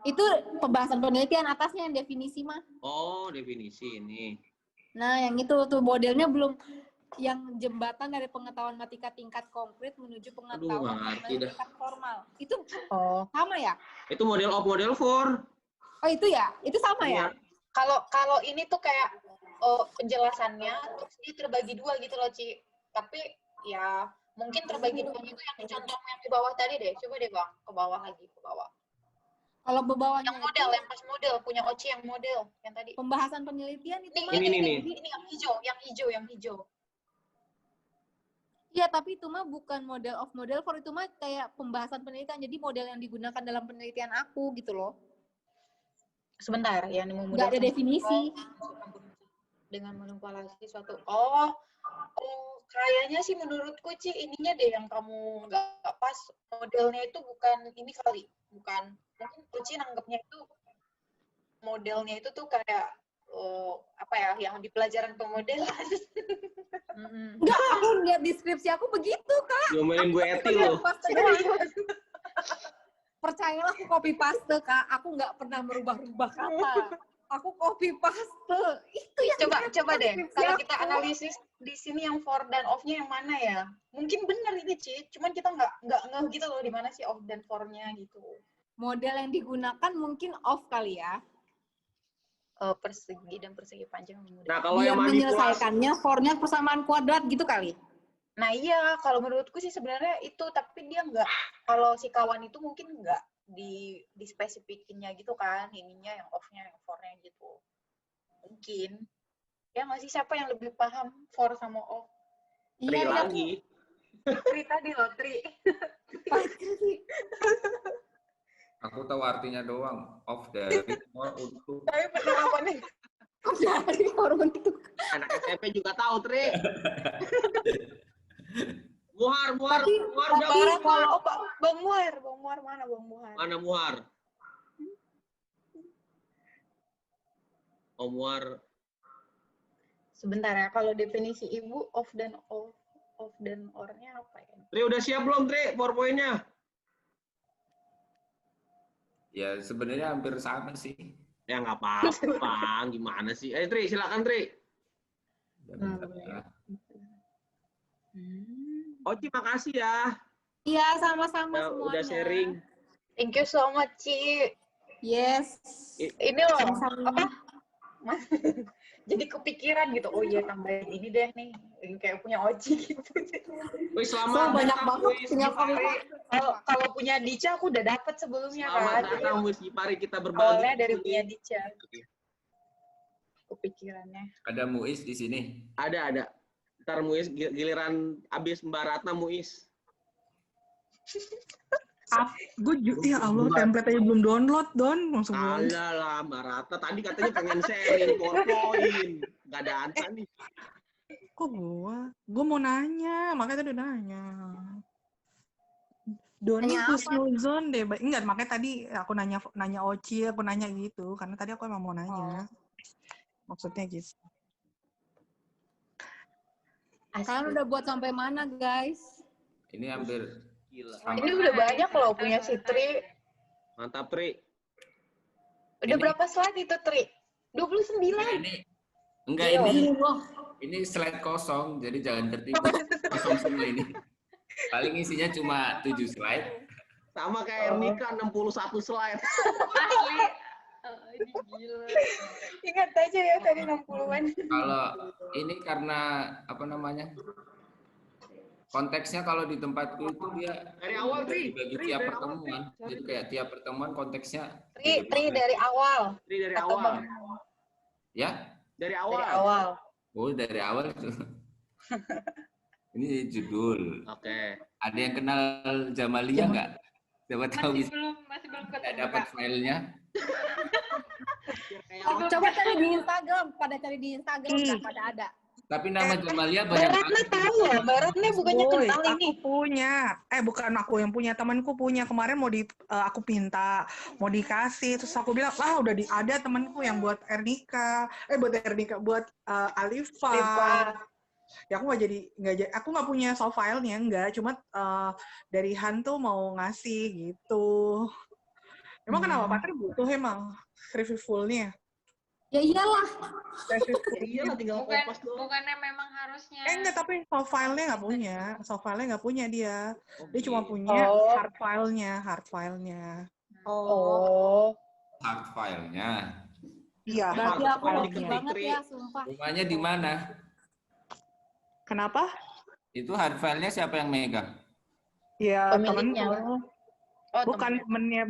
Itu pembahasan penelitian, atasnya yang definisi mah. Oh, definisi ini. Nah, yang itu tuh modelnya belum, yang jembatan dari pengetahuan matematika tingkat konkret menuju pengetahuan nggak ngerti matematika dah. tingkat formal. Itu Oh. sama ya? Itu model of model for. Oh, itu ya? Itu sama ya? Kalau ini tuh kayak penjelasannya terus dia terbagi dua gitu loh, Ci. Tapi ya mungkin terbagi dua itu yang contoh yang di bawah tadi deh. Coba deh, Bang, ke bawah lagi, ke bawah. Kalau bawahnya Yang model, yang pas model, punya Oci yang model, yang tadi. pembahasan penelitian itu mah. Ini. Ini yang hijau. Iya, tapi itu mah bukan model of model for, itu mah kayak pembahasan penelitian. Jadi model yang digunakan dalam penelitian aku gitu loh. Sebentar, yang Nggak ada definisi. Dengan manipulasi suatu. Oh, kayaknya sih menurutku, Ci, ininya deh yang kamu nggak pas. Modelnya itu bukan ini kali, bukan. Mungkin Uci nanggapnya itu modelnya itu tuh kayak apa ya, yang di pelajaran pemodelan. Enggak, aku lihat deskripsi aku begitu, Kak. Diomelin Bu Eti loh. Percayalah, aku copy paste, Kak. Aku nggak pernah merubah-rubah kata. Aku copy paste. Itu yang Coba deh, kalau kita analisis di sini yang for dan off-nya yang mana ya? Mungkin benar ini, Ci. Cuman kita nggak ngeh gitu loh di mana sih off dan for-nya gitu. model yang digunakan mungkin off kali ya. Persegi dan persegi panjang. Nah, kalau Biar yang manipulasi, menyelesaikannya for-nya persamaan kuadrat gitu kali. Nah iya, kalau menurutku sih sebenarnya itu, tapi dia nggak, kalau si kawan itu mungkin nggak di spesifikinnya gitu kan, ininya yang off-nya, yang for-nya gitu. Mungkin. Ya nggak sih, siapa yang lebih paham for sama off? Tri Iya, lagi. Tri tadi loh, Tri. Aku tahu artinya doang. Off dari for untuk. Tapi penerapannya. dari for untuk. Anak SMP juga tahu, Tri. Muhar udah Kalau Bang Muhar mana Bang Muhar? Mana Muhar? Oh, Muhar. Sebentar ya, kalau definisi ibu off dan or-nya apa ya? Tri udah siap belum, Tri? PowerPoint-nya? Ya sebenarnya hampir sama sih. Ya nggak apa-apa, gimana sih? Tri, silakan, Tri. Bentar ya. Oci, makasih ya. Iya, sama-sama semuanya. Udah sharing. Thank you so much, Ci. Yes. Ini loh, Sama-sama. apa? Jadi kepikiran gitu, oh iya tambahin ini deh nih, yang kayak punya Oci gitu. Wih, selamat banyak datang, banget Wis punya Gipari. Kalau punya Dica aku udah dapet sebelumnya Selamat kan. datang, Wis Gipari, kita berbagi. Awalnya dari punya Dica. Kepikirannya. Ada Muiz di sini. Ada. Ntar Muiz, giliran abis Mbak Ratna Muiz. Ya Allah, template aja belum download, Don. Langsung download. Alah lah, Mbak Ratna. Tadi katanya pengen sharing PowerPoint. Nggak ada Anta nih. Kok gua mau nanya, makanya tadi udah nanya. Doni Nanya Husnuzon deh. Enggak, makanya tadi aku nanya Oci, aku nanya gitu. Karena tadi aku emang mau nanya. Maksudnya gitu. Kalian udah buat sampai mana, guys? Ini hampir Gila. Ini udah banyak loh punya si Tri. Mantap, Tri. Udah Ini- berapa slide itu, Tri? 29. Enggak, Iya. ini slide kosong, jadi jangan tertipu. Kosong semua ini. Paling isinya cuma 7 slide. Sama kayak Ernika, 61 slide. Asli. Ini gila. Ingat aja ya tadi 60-an. Kalau ini karena apa namanya? Konteksnya kalau di tempatku itu dia Dari awal, Tri. dibagi Tri, tiap dari pertemuan. awal, Jadi kayak tiap pertemuan konteksnya Tri dari awal. Tri dari Atau awal. Bang? ya. Dari awal. Dari awal. Oh, dari awal tuh. Ini judul. Oke. Ada yang kenal Jamalia nggak? Siapa tahu Masih bisa belum nggak ketemu, dapat Kak. filenya. Coba cari di Instagram, pada cari di Instagram nggak pada ada. Tapi nama Jamalia banyak Mbak Ratna tahu ya? Mbak Ratna bukannya Woi, kenal ini. aku punya. Bukan aku yang punya, temanku punya. Kemarin aku pinta, mau dikasih. Terus aku bilang, udah ada temanku yang buat Ernika. Buat Alifa. Ya aku aku nggak punya soft file-nya, enggak. Cuma dari Han tuh mau ngasih gitu. Emang kenapa Patri butuh emang review full-nya? Ya iyalah. Review full. Iyalah tinggal kopas doang. Bukannya memang harusnya. Enggak, tapi soft file-nya nggak punya. Soft file-nya nggak punya dia. Dia cuma gitu. punya Oh. hard file-nya. Oh. Hard file-nya. Iya, Berarti hard aku file. hoki banget ya, sumpah. Rumahnya di mana? Kenapa? Itu hard file-nya siapa yang megang? Ya, Pemiliknya. temenku. Oh, Bukan temennya,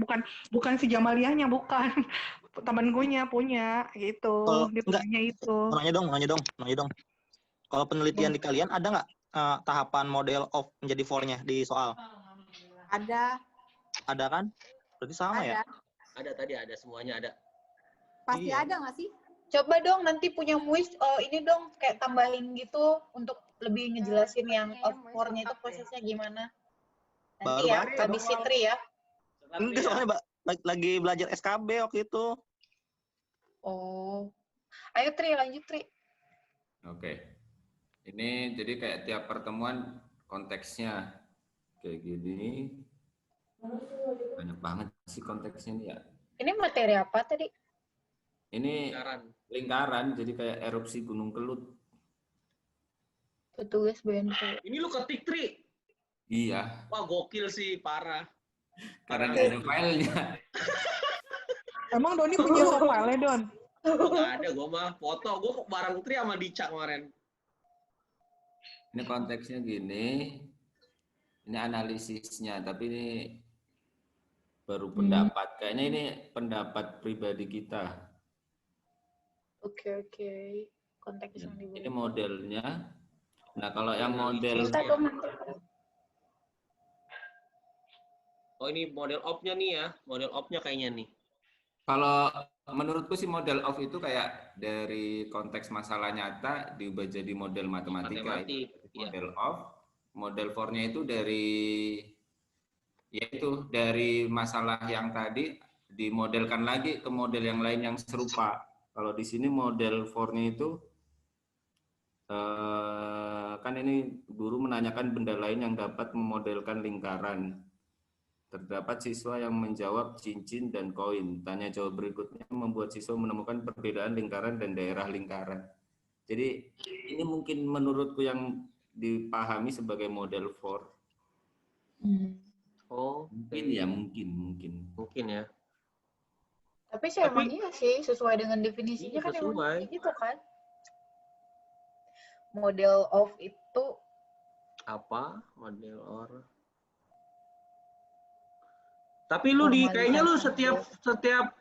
bukan si Jamaliahnya, bukan. Temenkunya punya, gitu. Kalau Dia enggak, punya itu. mau nanya dong. Kalau penelitian di kalian ada nggak tahapan model of menjadi for-nya di soal? Ada. Ada kan? Berarti sama ya? Ada tadi, ada semuanya ada. Pasti Iya. ada nggak sih? Coba dong nanti punya Muis ini dong kayak tambahin gitu untuk lebih ngejelasin yang for-nya itu prosesnya gimana. Nanti ya, Baru-baru habis Sitri ya. Enggak, soalnya lagi belajar SKB waktu itu. Oh. Ayo Tri, lanjut Tri. Oke. Ini jadi kayak tiap pertemuan konteksnya kayak gini. Banyak banget sih konteksnya ini ya. Ini materi apa tadi? Ini lingkaran, jadi kayak erupsi Gunung Kelut. Petugas BNP. Ini lu ketik, Tri. Iya, Wah, gokil sih, parah. karena nggak ada filenya. Emang Doni punya soft file-nya, Don? Nggak ada, gue mah foto. Gue bareng Tri sama Dica kemarin. Ini konteksnya gini. Ini analisisnya, tapi ini baru pendapat. Kayaknya ini pendapat pribadi kita. Oke. Konteks yang Ini dibuat. modelnya. Nah, kalau yang model Kita dong nanti. Oh, ini model op-nya nih ya. Model op-nya kayaknya nih. kalau menurutku sih model of itu kayak dari konteks masalah nyata diubah jadi model matematika. Matematik, iya. Model of, model for-nya itu dari masalah yang tadi dimodelkan lagi ke model yang lain yang serupa. Kalau di sini model for-nya itu kan ini guru menanyakan benda lain yang dapat memodelkan lingkaran. Terdapat siswa yang menjawab cincin dan koin. Tanya jawab berikutnya membuat siswa menemukan perbedaan lingkaran dan daerah lingkaran. Jadi ini mungkin menurutku yang dipahami sebagai model for. Oh, Mungkin. mungkin ya. Tapi sih emang iya sih, sesuai dengan definisinya Iya, kan emang sesuai. kayak gitu kan. Model of itu Apa? Model or. Tapi lu kayaknya lu setiap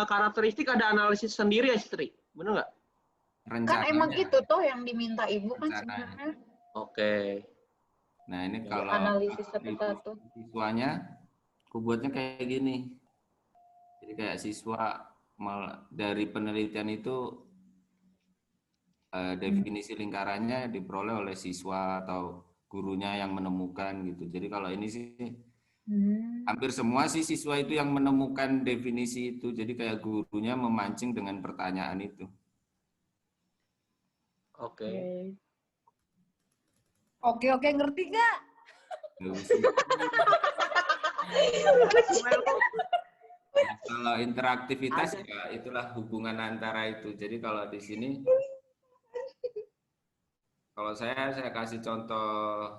karakteristik ada analisis sendiri ya, Tri? Bener nggak? kan emang itu tuh yang diminta ibu kan Rencananya. sebenarnya. Oke. Nah ini kalau Analisis satu-satu. siswanya, aku buatnya kayak gini. Jadi kayak siswa dari penelitian itu definisi lingkarannya diperoleh oleh siswa atau gurunya yang menemukan gitu. Jadi kalau ini sih hampir semua sih siswa itu yang menemukan definisi itu. Jadi kayak gurunya memancing dengan pertanyaan itu. Oke. Oke, ngerti nggak? Kalau interaktivitas ya itulah hubungan antara itu. Jadi kalau di sini, kalau saya kasih contoh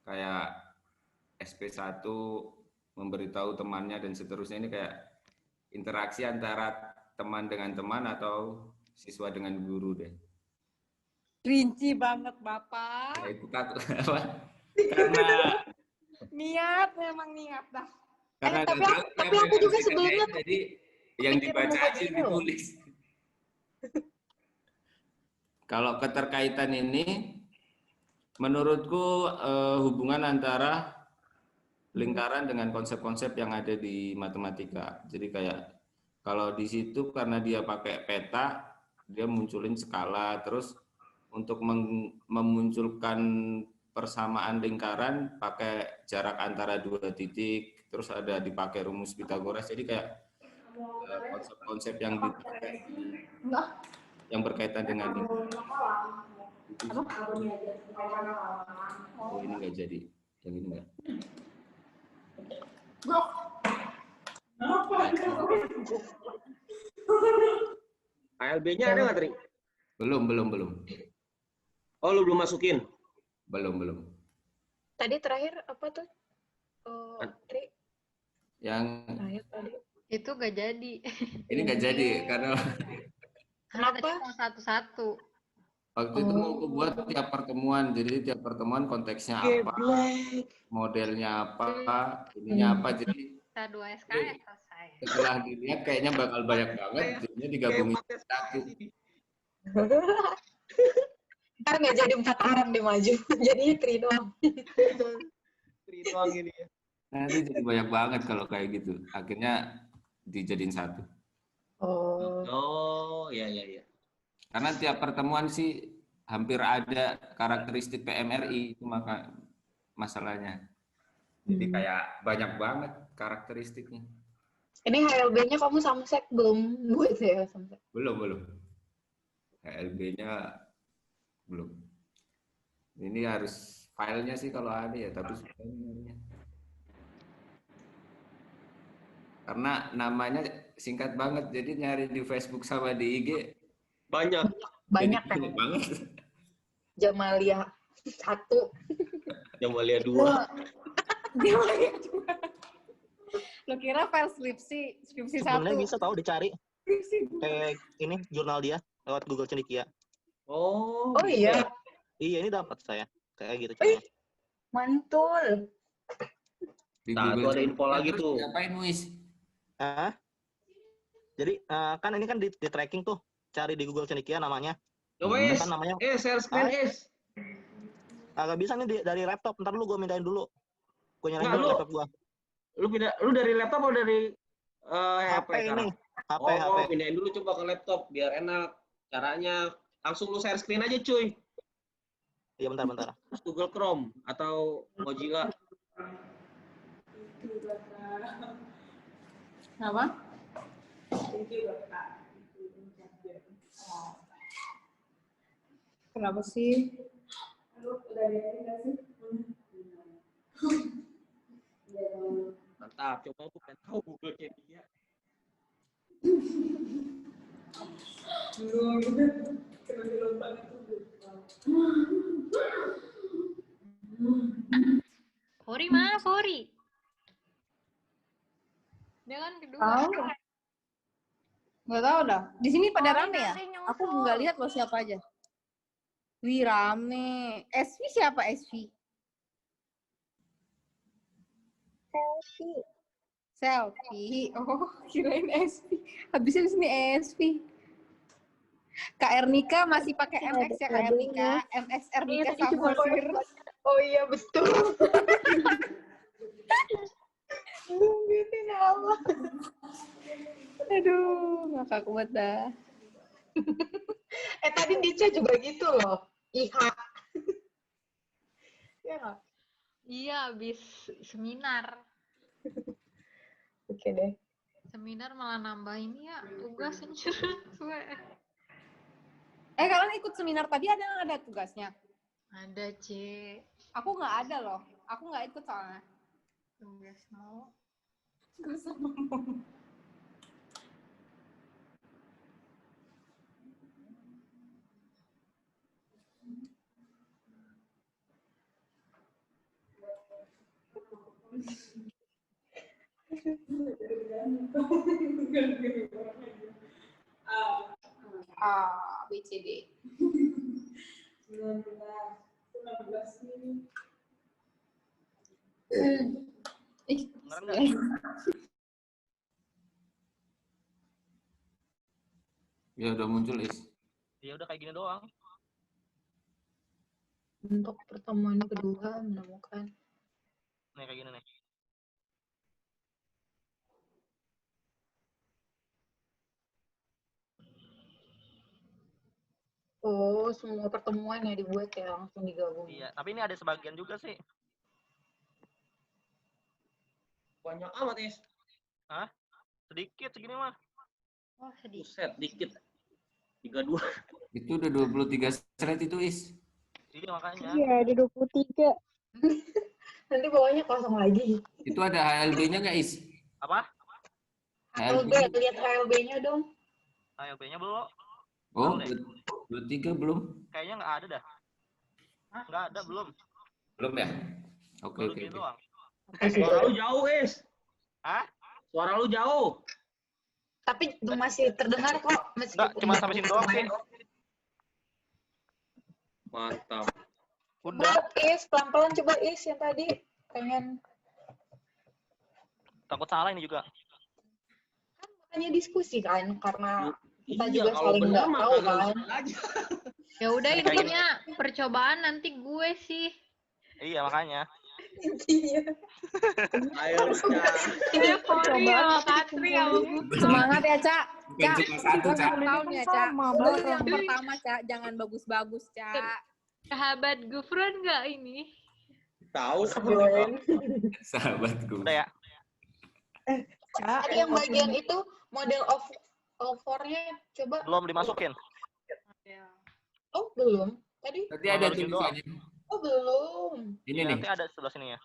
kayak SP1 memberitahu temannya dan seterusnya, ini kayak interaksi antara teman dengan teman atau siswa dengan guru deh. Rinci banget Bapak. Nah, itu karena memang niat dah. karena tapi aku juga sebelumnya jadi yang dibaca aja ditulis. Kalau keterkaitan ini menurutku hubungan antara lingkaran dengan konsep-konsep yang ada di matematika. Jadi kayak kalau di situ karena dia pakai peta, dia munculin skala, terus untuk memunculkan persamaan lingkaran pakai jarak antara dua titik, terus ada dipakai rumus Pitagoras. Jadi kayak konsep-konsep yang dipakai yang berkaitan dengan itu. Oh ini nggak jadi, yang ini nggak. ALB-nya ada nggak, Tri? Belum. Oh, lu belum masukin? Belum. Tadi terakhir apa tuh? Tri, Yang terakhir tadi. Itu gak jadi. ini nggak jadi karena Karena tadi Kenapa? mau satu-satu. waktu itu mau aku buat tiap pertemuan. Jadi tiap pertemuan konteksnya apa, modelnya apa, ininya apa. Jadi Kita 2 SKS selesai. setelah dilihat kayaknya bakal banyak banget, jadinya digabungin satu. Ntar nggak jadi 4 orang deh maju. Jadinya Tri doang. Tri doang ini ya. Nanti jadi banyak banget kalau kayak gitu. Akhirnya dijadiin satu. Oh, ya. Karena tiap pertemuan sih hampir ada karakteristik PMRI, itu maka masalahnya. Jadi kayak banyak banget karakteristiknya. Ini HLB-nya kamu samsek belum buat ya samsek? Belum. HLB-nya belum. Ini harus filenya sih kalau ada ya, tapi susahnya. Karena namanya singkat banget, jadi nyari di Facebook sama di IG Banyak. Banyak jadi kan? banget. Jamalia 1. Yang mulia 2. Jamalia 2. Lo kira file skripsi 1. Sebenarnya bisa tahu dicari kayak ini jurnal dia lewat Google Cendekia. Oh Iya. Iya, ini dapat saya kayak gitu. Mantul. Di Nah, tuh ada info lagi terus tuh. Ngapain Wis? Jadi kan ini kan di tracking tuh, cari di Google Cendekia namanya. Coba Es. Kan namanya Share screen Es. agak bisa nih dari laptop. Ntar dulu gue mindahin dulu. Gue nyalain Nggak, dulu lu- laptop gue. Lu dari laptop atau dari HP HP sekarang? ini. HP. Pindahin dulu coba ke laptop biar enak. Caranya langsung lu share screen aja cuy. Iya, bentar. Terus Google Chrome atau Mozilla. Apa? Kenapa sih? Mantap, coba aku pengen tahu Google-nya dia. Fori. Dia kan kedua. Tahu. Nggak tahu dah. Di sini pada Fori rame ya? nanti nyusul. Aku nggak lihat loh siapa aja. Wih, rame. SV siapa SV? Selfie. Oh, kirain SV. Habisnya di sini SV. Kak Ernika masih pakai MX ya Kak Ernika? MX Ernika Samosir. Oh iya betul. Nungguin Allah. Aduh, ngakak kuat dah. Tadi Dica juga gitu loh. IH. Ya nggak? Iya, habis seminar. Oke deh. Seminar malah nambah ini ya, tugas anjir. Kalian ikut seminar tadi ada nggak ada tugasnya? Ada, C. Aku nggak ada loh. Aku nggak ikut soalnya. Tugas mau. Gak sama ngomong. A, B, C, D. 19 ini. Beneran nggak? Ya udah muncul Is. Ya udah kayak gini doang. Untuk pertemuan kedua menemukan. Nih kayak gini nih. Oh, semua pertemuan ya dibuat ya langsung digabung. Iya, tapi ini ada sebagian juga sih. Banyak amat, Is. Sedikit segini mah. Oh, sedih. Buset, dikit. 32. Itu udah 23 slide itu Is. Iya makanya. Iya, ada 23. Nanti bawahnya kosong lagi. Itu ada HLB-nya nggak Is? Apa? HLB, lihat HLB-nya dong. HLB-nya belum. Oh, Belum 23 belum? Kayaknya nggak ada dah. Nggak ada, belum. Belum ya? Oke, Baru oke, gini oke. doang. Suara lu jauh, Is. Hah? Suara lu jauh. Tapi masih terdengar kok. Nggak, cuma sampai sini doang sih. Mantap. Coba Is, pelan-pelan coba Is yang tadi. Pengen. Takut salah ini juga. Kan makanya diskusi kan, karena kita Iya, juga kalau saling bener nggak mah tahu kagak kan. usah aja. Ya udah Kayak gini. intinya percobaan nanti gue sih. Iya, makanya. Iya. Ayo, Ca. Eufori sama Katri sama gue. Semangat ya, Cak. Bukan Cak, cuma satu, Cak. tahun ya, Cak. Sama, Lu bareng. yang pertama, Cak. Jangan bagus-bagus, Cak. Sahabat Gufron nggak ini? Tahu. Sahabatku. Udah ya. Cak, Tadi yang bagian itu model of nya coba. Belum dimasukin. Oh, belum. Tadi? Tadi ada Baru gitu doang. tulisannya. Oh, belum. Ini Iya, nih. nanti ada sebelah sini ya.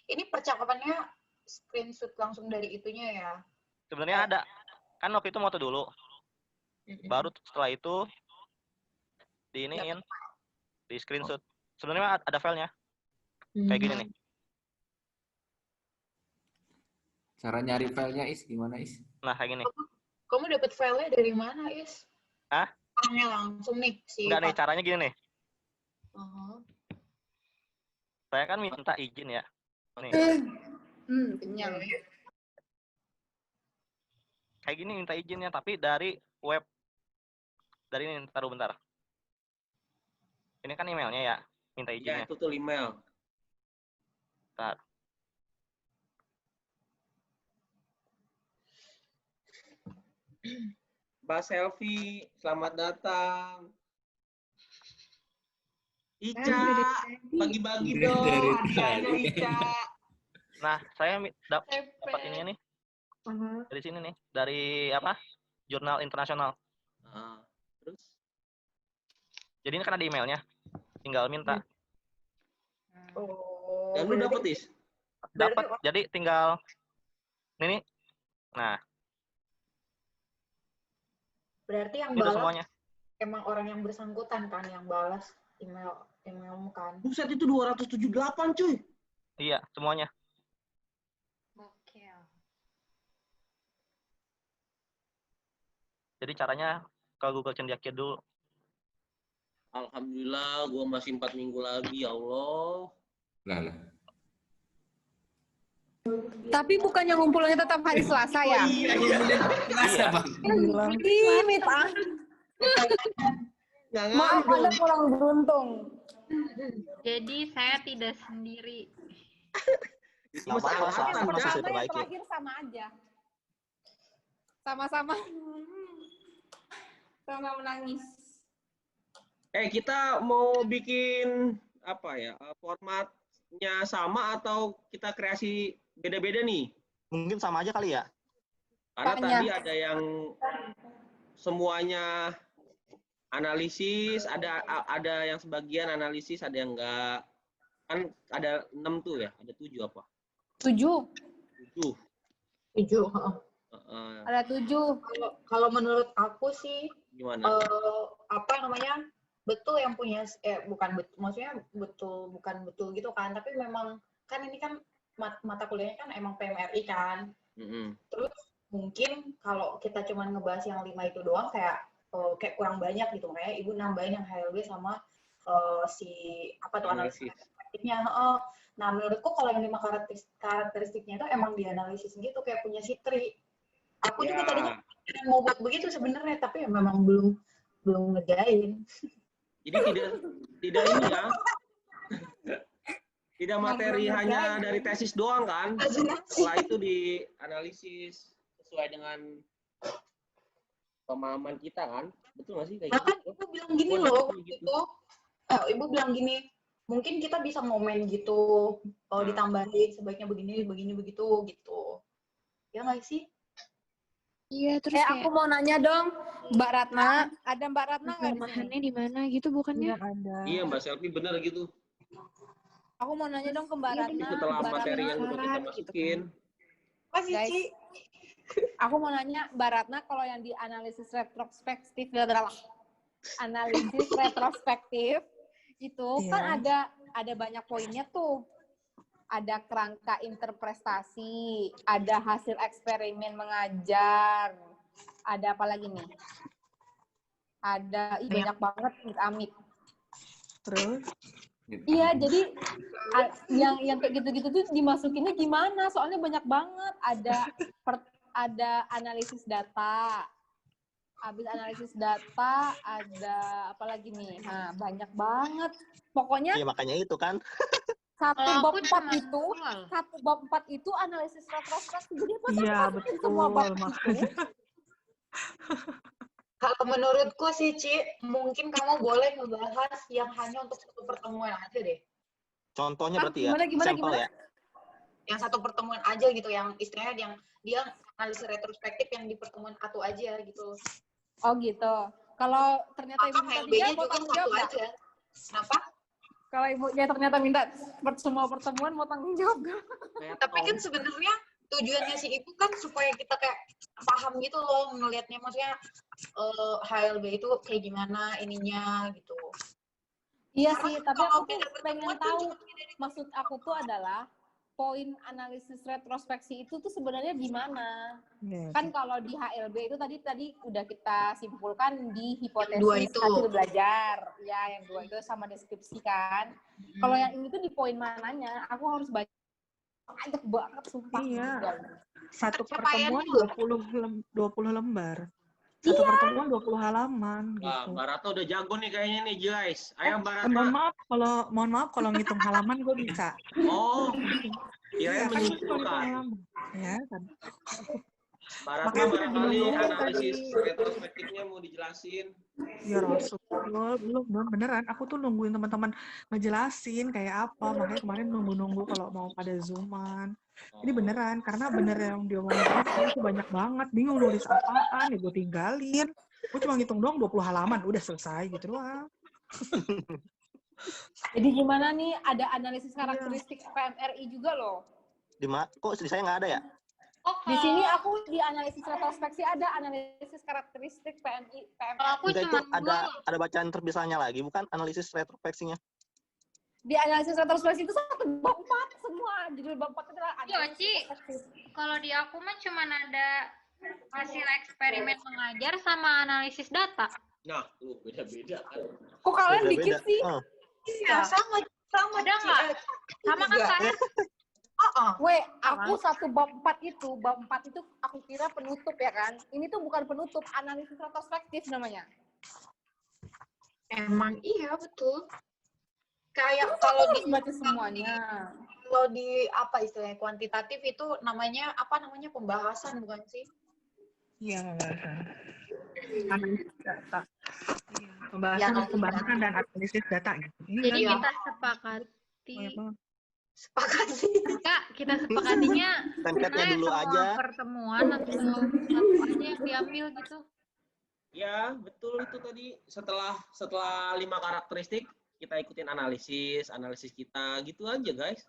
Ini percakapannya screenshot langsung dari itunya ya. Sebenarnya ada. Kan waktu itu moto dulu. Baru setelah itu diiniin, di screenshot. Sebenarnya ada filenya. Kayak gini nih. Cara nyari filenya Is gimana Is? Nah, kayak gini. Kamu dapat filenya dari mana, Is? Hah? Orangnya langsung nih si. Enggak nih, caranya gini nih. Saya kan minta izin ya. Nih. Kenyang. Kayak gini minta izinnya, tapi dari web. Dari ini, taruh bentar. Ini kan emailnya ya, minta Ya, izinnya. itu tuh email. Bentar. Mbak Selfie, selamat datang. Ica, bagi-bagi dong Dari hadiahnya tadi. Ica. Nah, saya dapat ini nih. Dari sini nih, dari apa? Jurnal internasional. Terus? Jadi ini kan ada emailnya, tinggal minta. Oh. Dan lu dapet, Is? Dapat, jadi tinggal ini. Nah, Berarti yang ini udah balas semuanya. emang orang yang bersangkutan kan yang balas emailmu kan. Buset, itu 278, cuy. Iya, semuanya. Oke. Jadi caranya ke Google Cendekia dulu. Alhamdulillah, gua masih 4 minggu lagi, ya Allah. Lah. Tapi bukannya ngumpulnya tetap hari Selasa ya? Iya. Bang. Limit ah. Nggak Maaf, ngandung. Anda kurang beruntung. Jadi saya tidak sendiri. Itu Nggak apa-apa, masalah sama Ca. bisa Sama yang diperbaiki. terakhir sama aja. Sama-sama. Sama menangis. Kita mau bikin apa ya? Formatnya sama atau kita kreasi beda-beda nih? Mungkin sama aja kali ya. Karena Tanya. tadi ada yang semuanya analisis, ada yang sebagian analisis, ada yang enggak. Kan ada 6 tuh ya, ada 7 apa? 7. 7. 7. Ada 7. Kalau menurut aku sih Gimana? apa namanya? Betul yang punya bukan betul, maksudnya bukan betul gitu kan, tapi memang kan ini kan mata kuliahnya kan emang PMRI kan. Terus mungkin kalau kita cuma ngebahas yang 5 itu doang kayak kurang banyak gitu, kayak ibu nambahin yang HLB sama si apa tuh analisis karakteristiknya. Nah menurutku kalau yang 5 karakteristiknya itu emang dianalisis gitu kayak punya si Tri. Aku juga tadinya mau buat begitu sebenarnya, tapi ya memang belum ngerjain. Jadi tidak ini ya. Tidak materi hanya dari tesis doang kan. Setelah itu dianalisis sesuai dengan pemahaman kita kan. Betul nggak sih kayak Bahkan gitu? ibu bilang gini loh gitu. Ibu bilang gini, mungkin kita bisa ngomen gitu, ditambahin sebaiknya begini begitu gitu. Ya nggak sih? Iya, terus kayak Aku mau nanya dong, Mbak Ratna. Ada Mbak Ratna nggak di sini? kelemahannya di mana gitu bukannya? Nggak ada. Iya Mbak Selfie bener gitu. Aku mau nanya dong ke Mbak Iya, Ratna. Setelah Mbak materi Ratna, yang udah kita masukin. Masih guys, Ci. aku mau nanya Mbak Ratna kalau yang di analisis retrospektif itu kan Iya. ada banyak poinnya tuh. Ada kerangka interpretasi, ada hasil eksperimen mengajar, ada apa lagi nih? Ada banyak banget amit. Terus? Iya, jadi yang kayak gitu-gitu tuh dimasukinnya gimana? Soalnya banyak banget. Ada analisis data. Habis analisis data ada apa lagi nih? Nah, banyak banget. Pokoknya Iya, makanya itu kan. satu Kalau bab aku 4 cuma itu, soal. satu bab 4 itu analisis retrospektif. Jadi masa Iya, masukin semua bab betul. itu? Kalau menurutku sih, Ci, mungkin kamu boleh ngebahas yang hanya untuk satu pertemuan aja deh. Contohnya Hah, berarti ya, gimana? sampel ya. Yang satu pertemuan aja gitu, yang istilahnya yang dia analisis retrospektif yang di pertemuan satu aja gitu. Oh gitu. Kalau ternyata ibu Maka minta HLB-nya 3, mau juga tanggung satu jawab nggak? aja. Kenapa? Kalau ibunya ternyata minta semua pertemuan, mau tanggung jawab nggak? Tapi kan sebenarnya tujuannya si ibu kan supaya kita kayak paham gitu loh ngelihatnya, maksudnya HLB itu kayak gimana ininya gitu. Iya Karena sih, tapi kalau aku tuh beda pengen pertemuan kan tahu. cuma beda dari Maksud aku tuh adalah poin analisis retrospeksi itu tuh sebenarnya gimana? Iya. Kan kalau di HLB itu tadi udah kita simpulkan di Yang dua hipotesis itu. hasil belajar. Ya, yang 2 itu sama deskripsi kan. Kalau yang ini tuh di poin mananya? Aku harus baca banyak banget sumpah. Iya. Satu Pencapaiannya pertemuan 20 lembar. Satu pertemuan 20 halaman Wah, gitu. Mbak Ratna udah jago nih kayaknya nih, guys. Ayo Mbak Ratna. Mohon maaf kalau ngitung halaman gue bisa. Oh, Iya, kirain kan gue suka ngitung menyimpulkan. halaman. Ya kan. Mbak Ratna Makanya barangkali belum analisis tadi. retrospektifnya mau dijelasin. Ya Rasul, belum beneran. Aku tuh nungguin teman-teman ngejelasin kayak apa. Makanya kemarin nunggu-nunggu kalau mau pada Zooman. Ini beneran, karena bener yang diomongin itu banyak banget. Bingung nulis apaan, ya gue tinggalin. Gue cuma ngitung doang 20 halaman, udah selesai gitu doang. Jadi gimana nih, ada analisis karakteristik PMRI juga loh. Kok di saya nggak ada ya? Oh, Di sini aku di analisis retrospeksi ada analisis karakteristik PMRI. kalau aku Enggak, cuma itu ada bacaan terpisahnya lagi, bukan analisis retrospeksinya. Di analisis retrospeksi itu satu bab 4 semua. Judul bab 4 itu adalah Iya, analisis Ci. retrospektif. Kalau di aku mah cuma ada hasil eksperimen mengajar sama analisis data. Nah, tuh beda-beda kan. Kok kalian Beda-beda. dikit sih? Iya, sama Ada nggak? Sama kan juga. saya? Weh, aku satu bab 4 itu aku kira penutup ya kan. Ini tuh bukan penutup, analisis retrospektif namanya. Emang iya betul. Kayak kalau di baca semuanya. Kalau di apa istilahnya kuantitatif itu namanya pembahasan bukan sih? Iya, pembahasan. Analisis data. Pembahasan dan analisis data gitu. Jadi Iya. kita sepakati. Sepakat sih. Kak, kita sepakatinya Template-nya dulu semua aja. pertemuan atau satu aja yang diambil gitu. Ya, betul itu tadi. Setelah 5 karakteristik, kita ikutin analisis kita gitu aja, guys.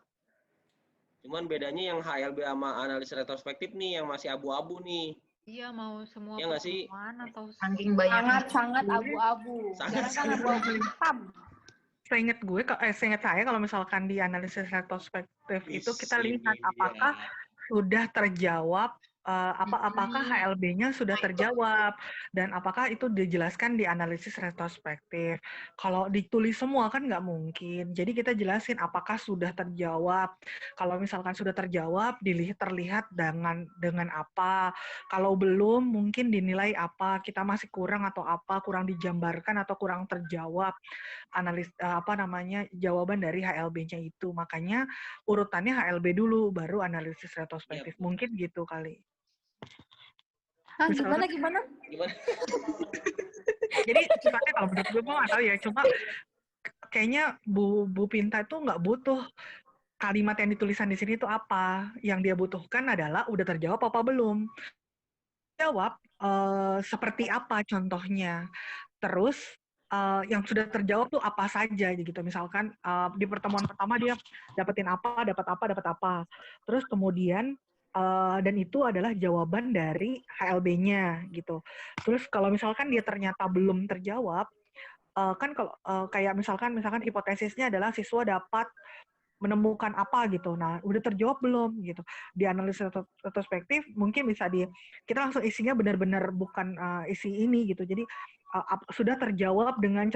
Cuman bedanya yang HLB sama analisis retrospektif nih yang masih abu-abu nih. Iya, mau semua Iya nggak sih? pertemuan atau Saking banyak. Sangat abu-abu. Sekarang kan abu-abu hitam. Seingat saya kalau misalkan di analisis retrospektif itu kita lihat apakah sudah terjawab apakah HLB-nya sudah terjawab dan apakah itu dijelaskan di analisis retrospektif. Kalau ditulis semua kan nggak mungkin. Jadi kita jelasin apakah sudah terjawab. Kalau misalkan sudah terjawab, terlihat dengan apa. Kalau belum, mungkin dinilai apa. Kita masih kurang atau apa, kurang dijambarkan atau kurang terjawab jawaban dari HLB-nya itu. Makanya urutannya HLB dulu, baru analisis retrospektif. Mungkin gitu kali. Hah, gimana? Jadi sebenarnya kalau menurut gue nggak tahu ya, cuma kayaknya Bu Pinta itu nggak butuh kalimat yang ditulisan di sini itu apa. Yang dia butuhkan adalah udah terjawab apa belum. Jawab seperti apa contohnya. Terus yang sudah terjawab tuh apa saja gitu. Misalkan di pertemuan pertama dia dapetin apa, dapat apa, dapat apa. Terus kemudian dan itu adalah jawaban dari HLB-nya gitu. Terus kalau misalkan dia ternyata belum terjawab, kan kalau kayak misalkan hipotesisnya adalah siswa dapat menemukan apa gitu. Nah, udah terjawab belum gitu. Di analisis retrospektif mungkin bisa kita langsung isinya benar-benar bukan isi ini gitu. Jadi sudah terjawab dengan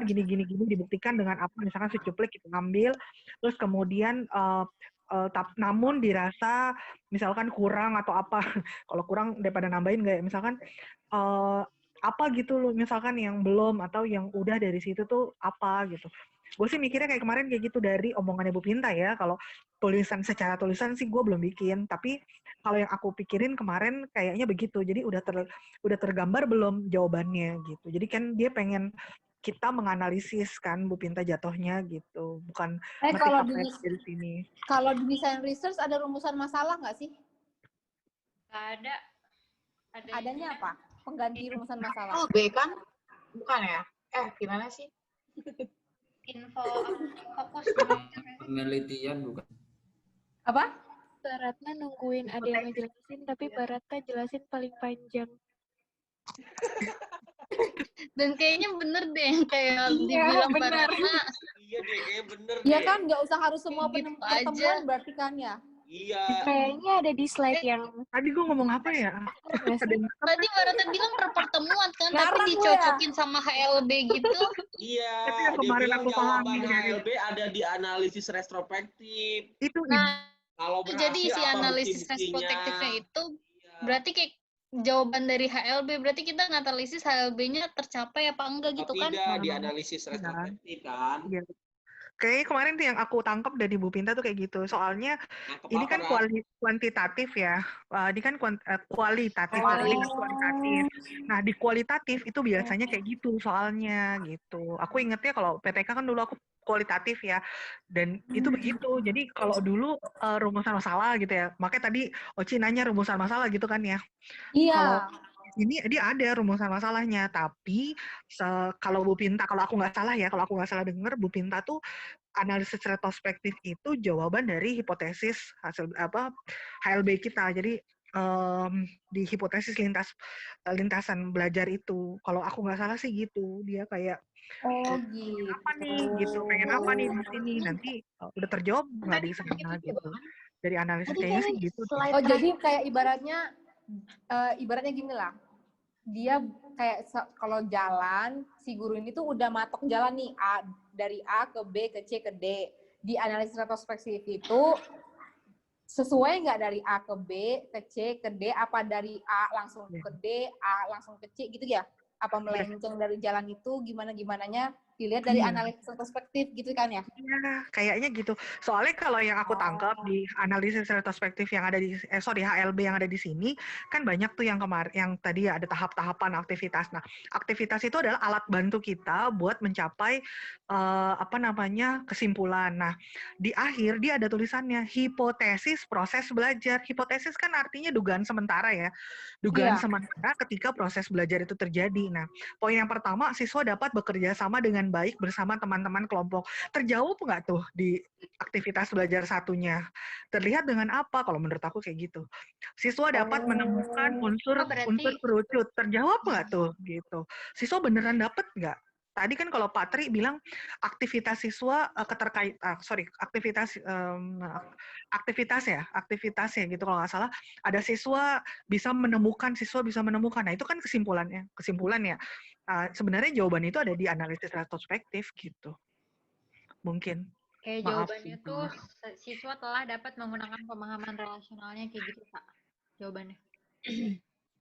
gini dibuktikan dengan apa, misalkan si cuplik kita ambil, terus kemudian namun dirasa misalkan kurang atau apa. Kalau kurang daripada nambahin nggak ya, misalkan apa gitu loh, misalkan yang belum atau yang udah dari situ tuh apa gitu. Gue sih mikirnya kayak kemarin kayak gitu dari omongannya Bu Pinta ya. Kalau secara tulisan sih gue belum bikin, tapi kalau yang aku pikirin kemarin kayaknya begitu. Jadi udah tergambar belum jawabannya gitu. Jadi kan dia pengen kita menganalisis kan Bu Pinta jatuhnya gitu, bukan kalau dari sini. Kalau di desain research ada rumusan masalah nggak sih? Nggak ada. Adanya apa? Pengganti rumusan masalah. Oh, B kan? Bukan ya? Gimana sih? Info fokus penelitian bukan? Apa? Baratna nungguin ada yang ngejelasin, tapi Baratna jelasin paling panjang. Dan kayaknya bener deh yang kayak dibilang Baratna. Iya deh, kayak bener Iya deh. kan, nggak usah harus semua Gitu pertemuan berarti kan ya? Iya. Kayaknya ada di slide yang tadi gue ngomong apa ya? Tadi Baratna bilang per pertemuan kan, Ngarang tapi lu dicocokin sama HLB gitu. Iya, Tapi yang dia kemarin bilang aku jawaban pahami. HLB ada di analisis retrospektif. Itu Nah, Kalau jadi berhasil si apa analisis bukti-buktinya? retrospektifnya itu Iya. berarti kayak jawaban dari HLB, berarti kita nganalisis HLB-nya tercapai apa enggak Atau gitu kan? tidak di analisis retrospektif kan? Iya. Kayaknya kemarin tuh yang aku tangkap dari Bu Pinta tuh kayak gitu. Soalnya Nangkep ini apa, kan Kak? kuantitatif ya. Ini kan kualitatif, ini kan kualitatif. Nah, di kualitatif itu biasanya kayak gitu soalnya gitu. Aku ingetnya kalau PTK kan dulu aku kualitatif ya. Dan itu begitu. Jadi kalau dulu rumusan masalah gitu ya. Makanya tadi Oci nanya rumusan masalah gitu kan ya. Iya. Kalau ini dia ada rumusan masalahnya, tapi kalau Bu Pinta, kalau aku nggak salah dengar, Bu Pinta tuh analisis retrospektif itu jawaban dari hipotesis hasil HLB kita. Jadi di hipotesis lintasan belajar itu, kalau aku nggak salah sih gitu, dia kayak gitu. apa nih gitu, pengen apa nih di sini, nanti udah terjawab nggak di sana gitu. Dari analisis kayaknya sih gitu. Oh, jadi kayak ibaratnya gini lah. Dia kayak kalau jalan, si guru ini tuh udah matok jalan nih, dari A ke B ke C ke D. Di analisis retrospektif itu sesuai nggak dari A ke B ke C ke D, apa dari A langsung ke D, A langsung ke C gitu ya? Apa melenceng dari jalan itu, gimana-gimananya dilihat dari analisis retrospektif gitu kan ya? Iya, kayaknya gitu. Soalnya kalau yang aku tangkap di analisis retrospektif yang ada di HLB yang ada di sini kan banyak tuh yang kemarin yang tadi ya ada tahap-tahapan aktivitas. Nah, aktivitas itu adalah alat bantu kita buat mencapai kesimpulan. Nah, di akhir dia ada tulisannya hipotesis proses belajar. Hipotesis kan artinya dugaan sementara ya. Dugaan sementara ketika proses belajar itu terjadi. Nah, poin yang pertama, siswa dapat bekerja sama dengan baik bersama teman-teman kelompok. Terjawab nggak tuh di aktivitas belajar satunya? Terlihat dengan apa? Kalau menurut aku kayak gitu. Siswa dapat menemukan unsur kerucut. Terjawab nggak tuh? Gitu. Siswa beneran dapat nggak? Tadi kan kalau Pak Tri bilang aktivitas siswa aktivitas ya gitu kalau nggak salah. Ada siswa bisa menemukan. Nah itu kan kesimpulan ya. Sebenarnya jawaban itu ada di analisis retrospektif gitu. Mungkin. Kayak jawabannya tuh siswa telah dapat menggunakan pemahaman relasionalnya kayak gitu, Pak. Jawabannya.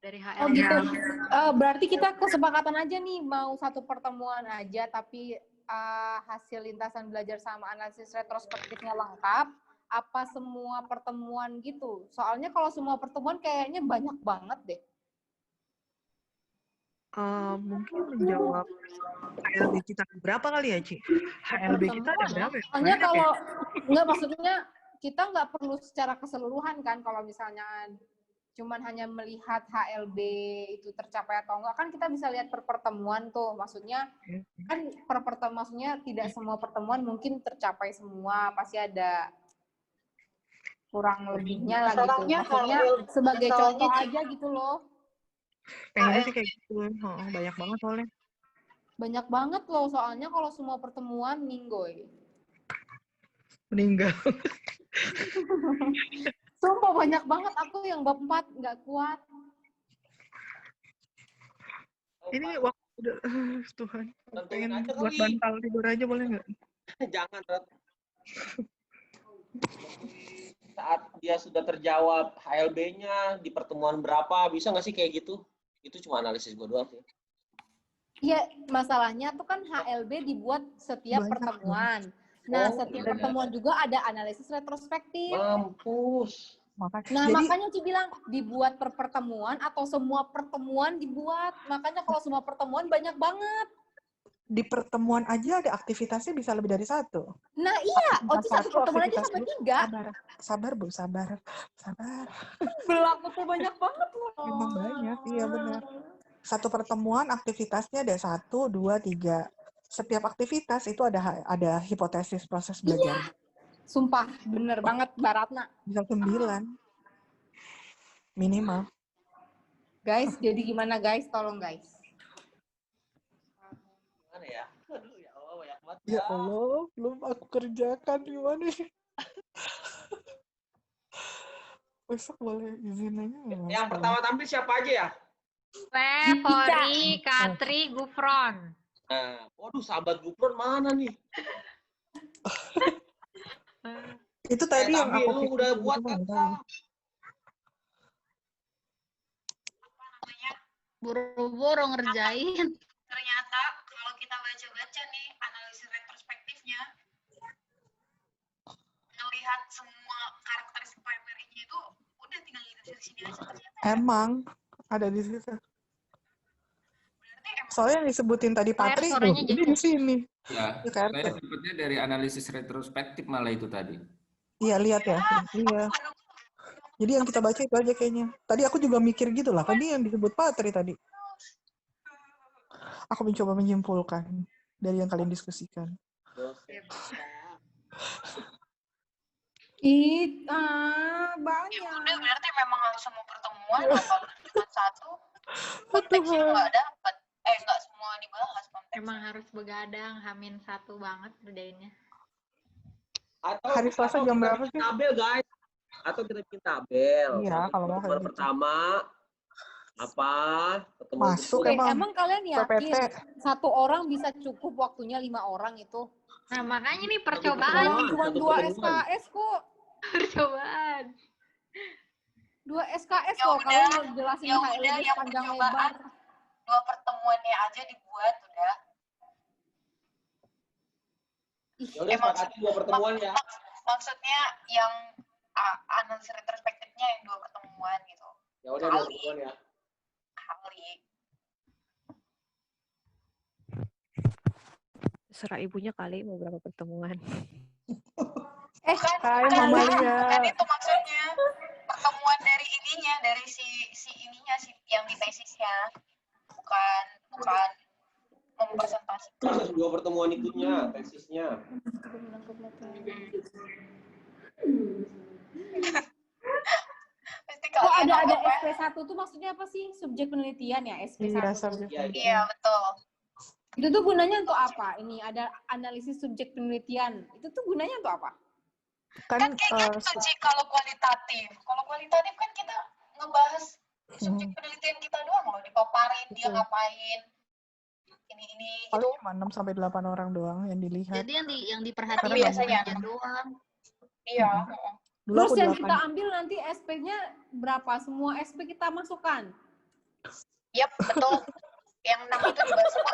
Dari HL. Oh gitu. Berarti kita kesepakatan aja nih mau satu pertemuan aja tapi hasil lintasan belajar sama analisis retrospektifnya lengkap, apa semua pertemuan gitu? Soalnya kalau semua pertemuan kayaknya banyak banget deh. Mungkin menjawab HLB kita berapa kali ya, Ci? HLB kita ada berapa ya? Soalnya kalau nggak, maksudnya kita nggak perlu secara keseluruhan kan kalau misalnya cuman hanya melihat HLB itu tercapai atau enggak, kan kita bisa lihat per pertemuan tuh. Maksudnya kan maksudnya tidak semua pertemuan mungkin tercapai semua, pasti ada kurang lebihnya lah gitu. Masalahnya Maksudnya sebagai contoh aja gitu loh. Pengennya sih kayak gitu. Banyak banget soalnya. Banyak banget loh, soalnya kalau semua pertemuan ninggoy. Meninggal. Sumpah banyak banget, aku yang bab 4 nggak kuat. Ini waktu udah, Tuhan. Tentuin Pengen aja buat kali. bantal tidur aja boleh nggak? Jangan, Rat. Saat dia sudah terjawab HLB-nya di pertemuan berapa, bisa nggak sih kayak gitu? Itu cuma analisis gue doang sih. Iya, masalahnya tuh kan HLB dibuat setiap Banyak pertemuan. Nah, Oh, setiap iya. pertemuan juga ada analisis retrospektif. Mampus. Nah, makanya Ci bilang dibuat per pertemuan atau semua pertemuan dibuat. Makanya kalau semua pertemuan banyak banget. Di pertemuan aja ada aktivitasnya bisa lebih dari satu. Nah, iya. Aktivitas Satu pertemuan aja aktivitas sampai dua. 3. Sabar, Bu, sabar. Berlaku tuh banyak banget loh. Memang banyak, iya benar. Satu pertemuan aktivitasnya ada 1, 2, 3. Setiap aktivitas itu ada hipotesis proses belajar. Iya. Sumpah, bener banget Mbak Ratna. Bisa 9. Minimal. Guys, jadi gimana guys? Tolong guys. Gimana ya? Aduh, ya Allah, banyak banget. Ya Allah, belum aku kerjakan gimana nih? Besok boleh izin aja nggak, Mas? Yang pertama tampil siapa aja ya? Fori, Katri, Gufron. Nah, waduh, sahabat Gufron mana nih? Itu tadi yang tapi aku lu udah buat kan? Buru-buru ngerjain. Ternyata kalau kita baca-baca nih analisis retrospektifnya, melihat semua karakteristik primernya itu udah tinggal dari sini aja ternyata. Emang ada di situ. Soalnya yang disebutin tadi Patri, suaranya ini di sini. Ya, saya dapatnya dari analisis retrospektif malah itu tadi. Iya, lihat ya. Iya. Jadi yang kita baca itu aja kayaknya. Tadi aku juga mikir gitu lah. Kan yang disebut Patri tadi. Aku mencoba menyimpulkan dari yang kalian diskusikan. Banyak. Ya udah, berarti memang harus semua pertemuan. Kalau cuma satu, konteksnya nggak dapat. Nggak semua dibahas konteksnya. Emang harus begadang, H-1 banget kerjainnya. Hari Selasa jam berapa sih? Tabel, guys. Atau kita bikin tabel. Iya, kalau mau kayak gitu. Pertama, apa? Masuk Emang kalian yakin PPT. satu orang bisa cukup waktunya 5 orang itu? Nah, makanya ini percobaan. Cuma 2 SKS kok. Percobaan. 2 SKS Ya kok. udah, Kalau mau jelasin ya HLB udah, yang panjang percobaan lebar. 2 pertemuannya aja dibuat udah. Ya udah, sepakati 2 pertemuan ya. Maksudnya yang analisis retrospektifnya yang 2 pertemuan gitu. Ya udah, 2 pertemuan ya. Kali. Serah ibunya kali mau berapa pertemuan. Hai Mama Lia. Kan itu maksudnya pertemuan dari ininya, dari si ininya, si yang di tesisnya. Bukan mempresentasikan. 2 pertemuan itunya, tesisnya. Kok ada SP1 tuh maksudnya apa sih? Subjek penelitian ya, SP1. Iya, betul. Itu tuh gunanya untuk apa? Ini ada analisis subjek penelitian. Itu tuh gunanya untuk apa? Kan kayak gitu sih kalau kualitatif. Kalau kualitatif kan kita ngebahas subjek penelitian kita doang loh, dipaparin dia ngapain. Ini Paling cuma 6-8 orang doang yang dilihat. Jadi yang diperhatikan biasanya doang. Iya. Terus yang kita ambil nanti SP-nya berapa? Semua SP kita masukkan. Yap, betul. Yang 6 itu dibahas semua.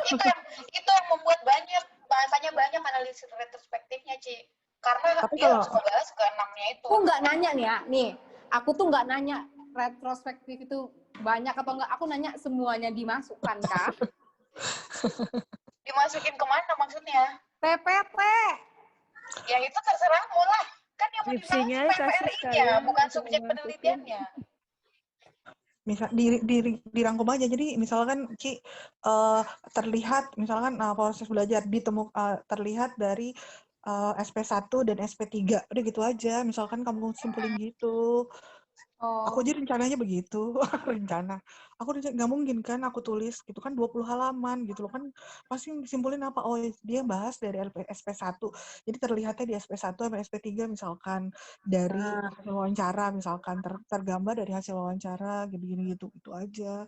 Itu yang membuat bahasanya banyak analisis retrospektifnya, Ci. Karena tapi dia harus ngebahas ke 6-nya itu. Aku nggak nanya nih ya, nih. Aku tuh nggak nanya retrospektif itu banyak atau enggak. Aku nanya semuanya dimasukkan, kah? Dimasukin kemana maksudnya? PPT. Ya itu terserahmu lah. Kan yang mau Skripsinya dibahas kasih PPRI-nya, sekalian bukan untuk subjek memasukin. penelitiannya. misal dirangkum aja. Jadi misalkan Ci terlihat misalkan proses belajar terlihat dari SP1 dan SP3. Udah gitu aja. Misalkan kamu simpulin gitu. Aku aja rencananya begitu. Rencana. Aku nggak mungkin kan aku tulis gitu kan 20 halaman gitu loh kan. Pasti simpulin apa? Oh, dia bahas dari SP1. Jadi terlihatnya di SP1 sampai SP3 misalkan dari hasil wawancara misalkan tergambar dari hasil wawancara gitu-gini gitu. Itu aja.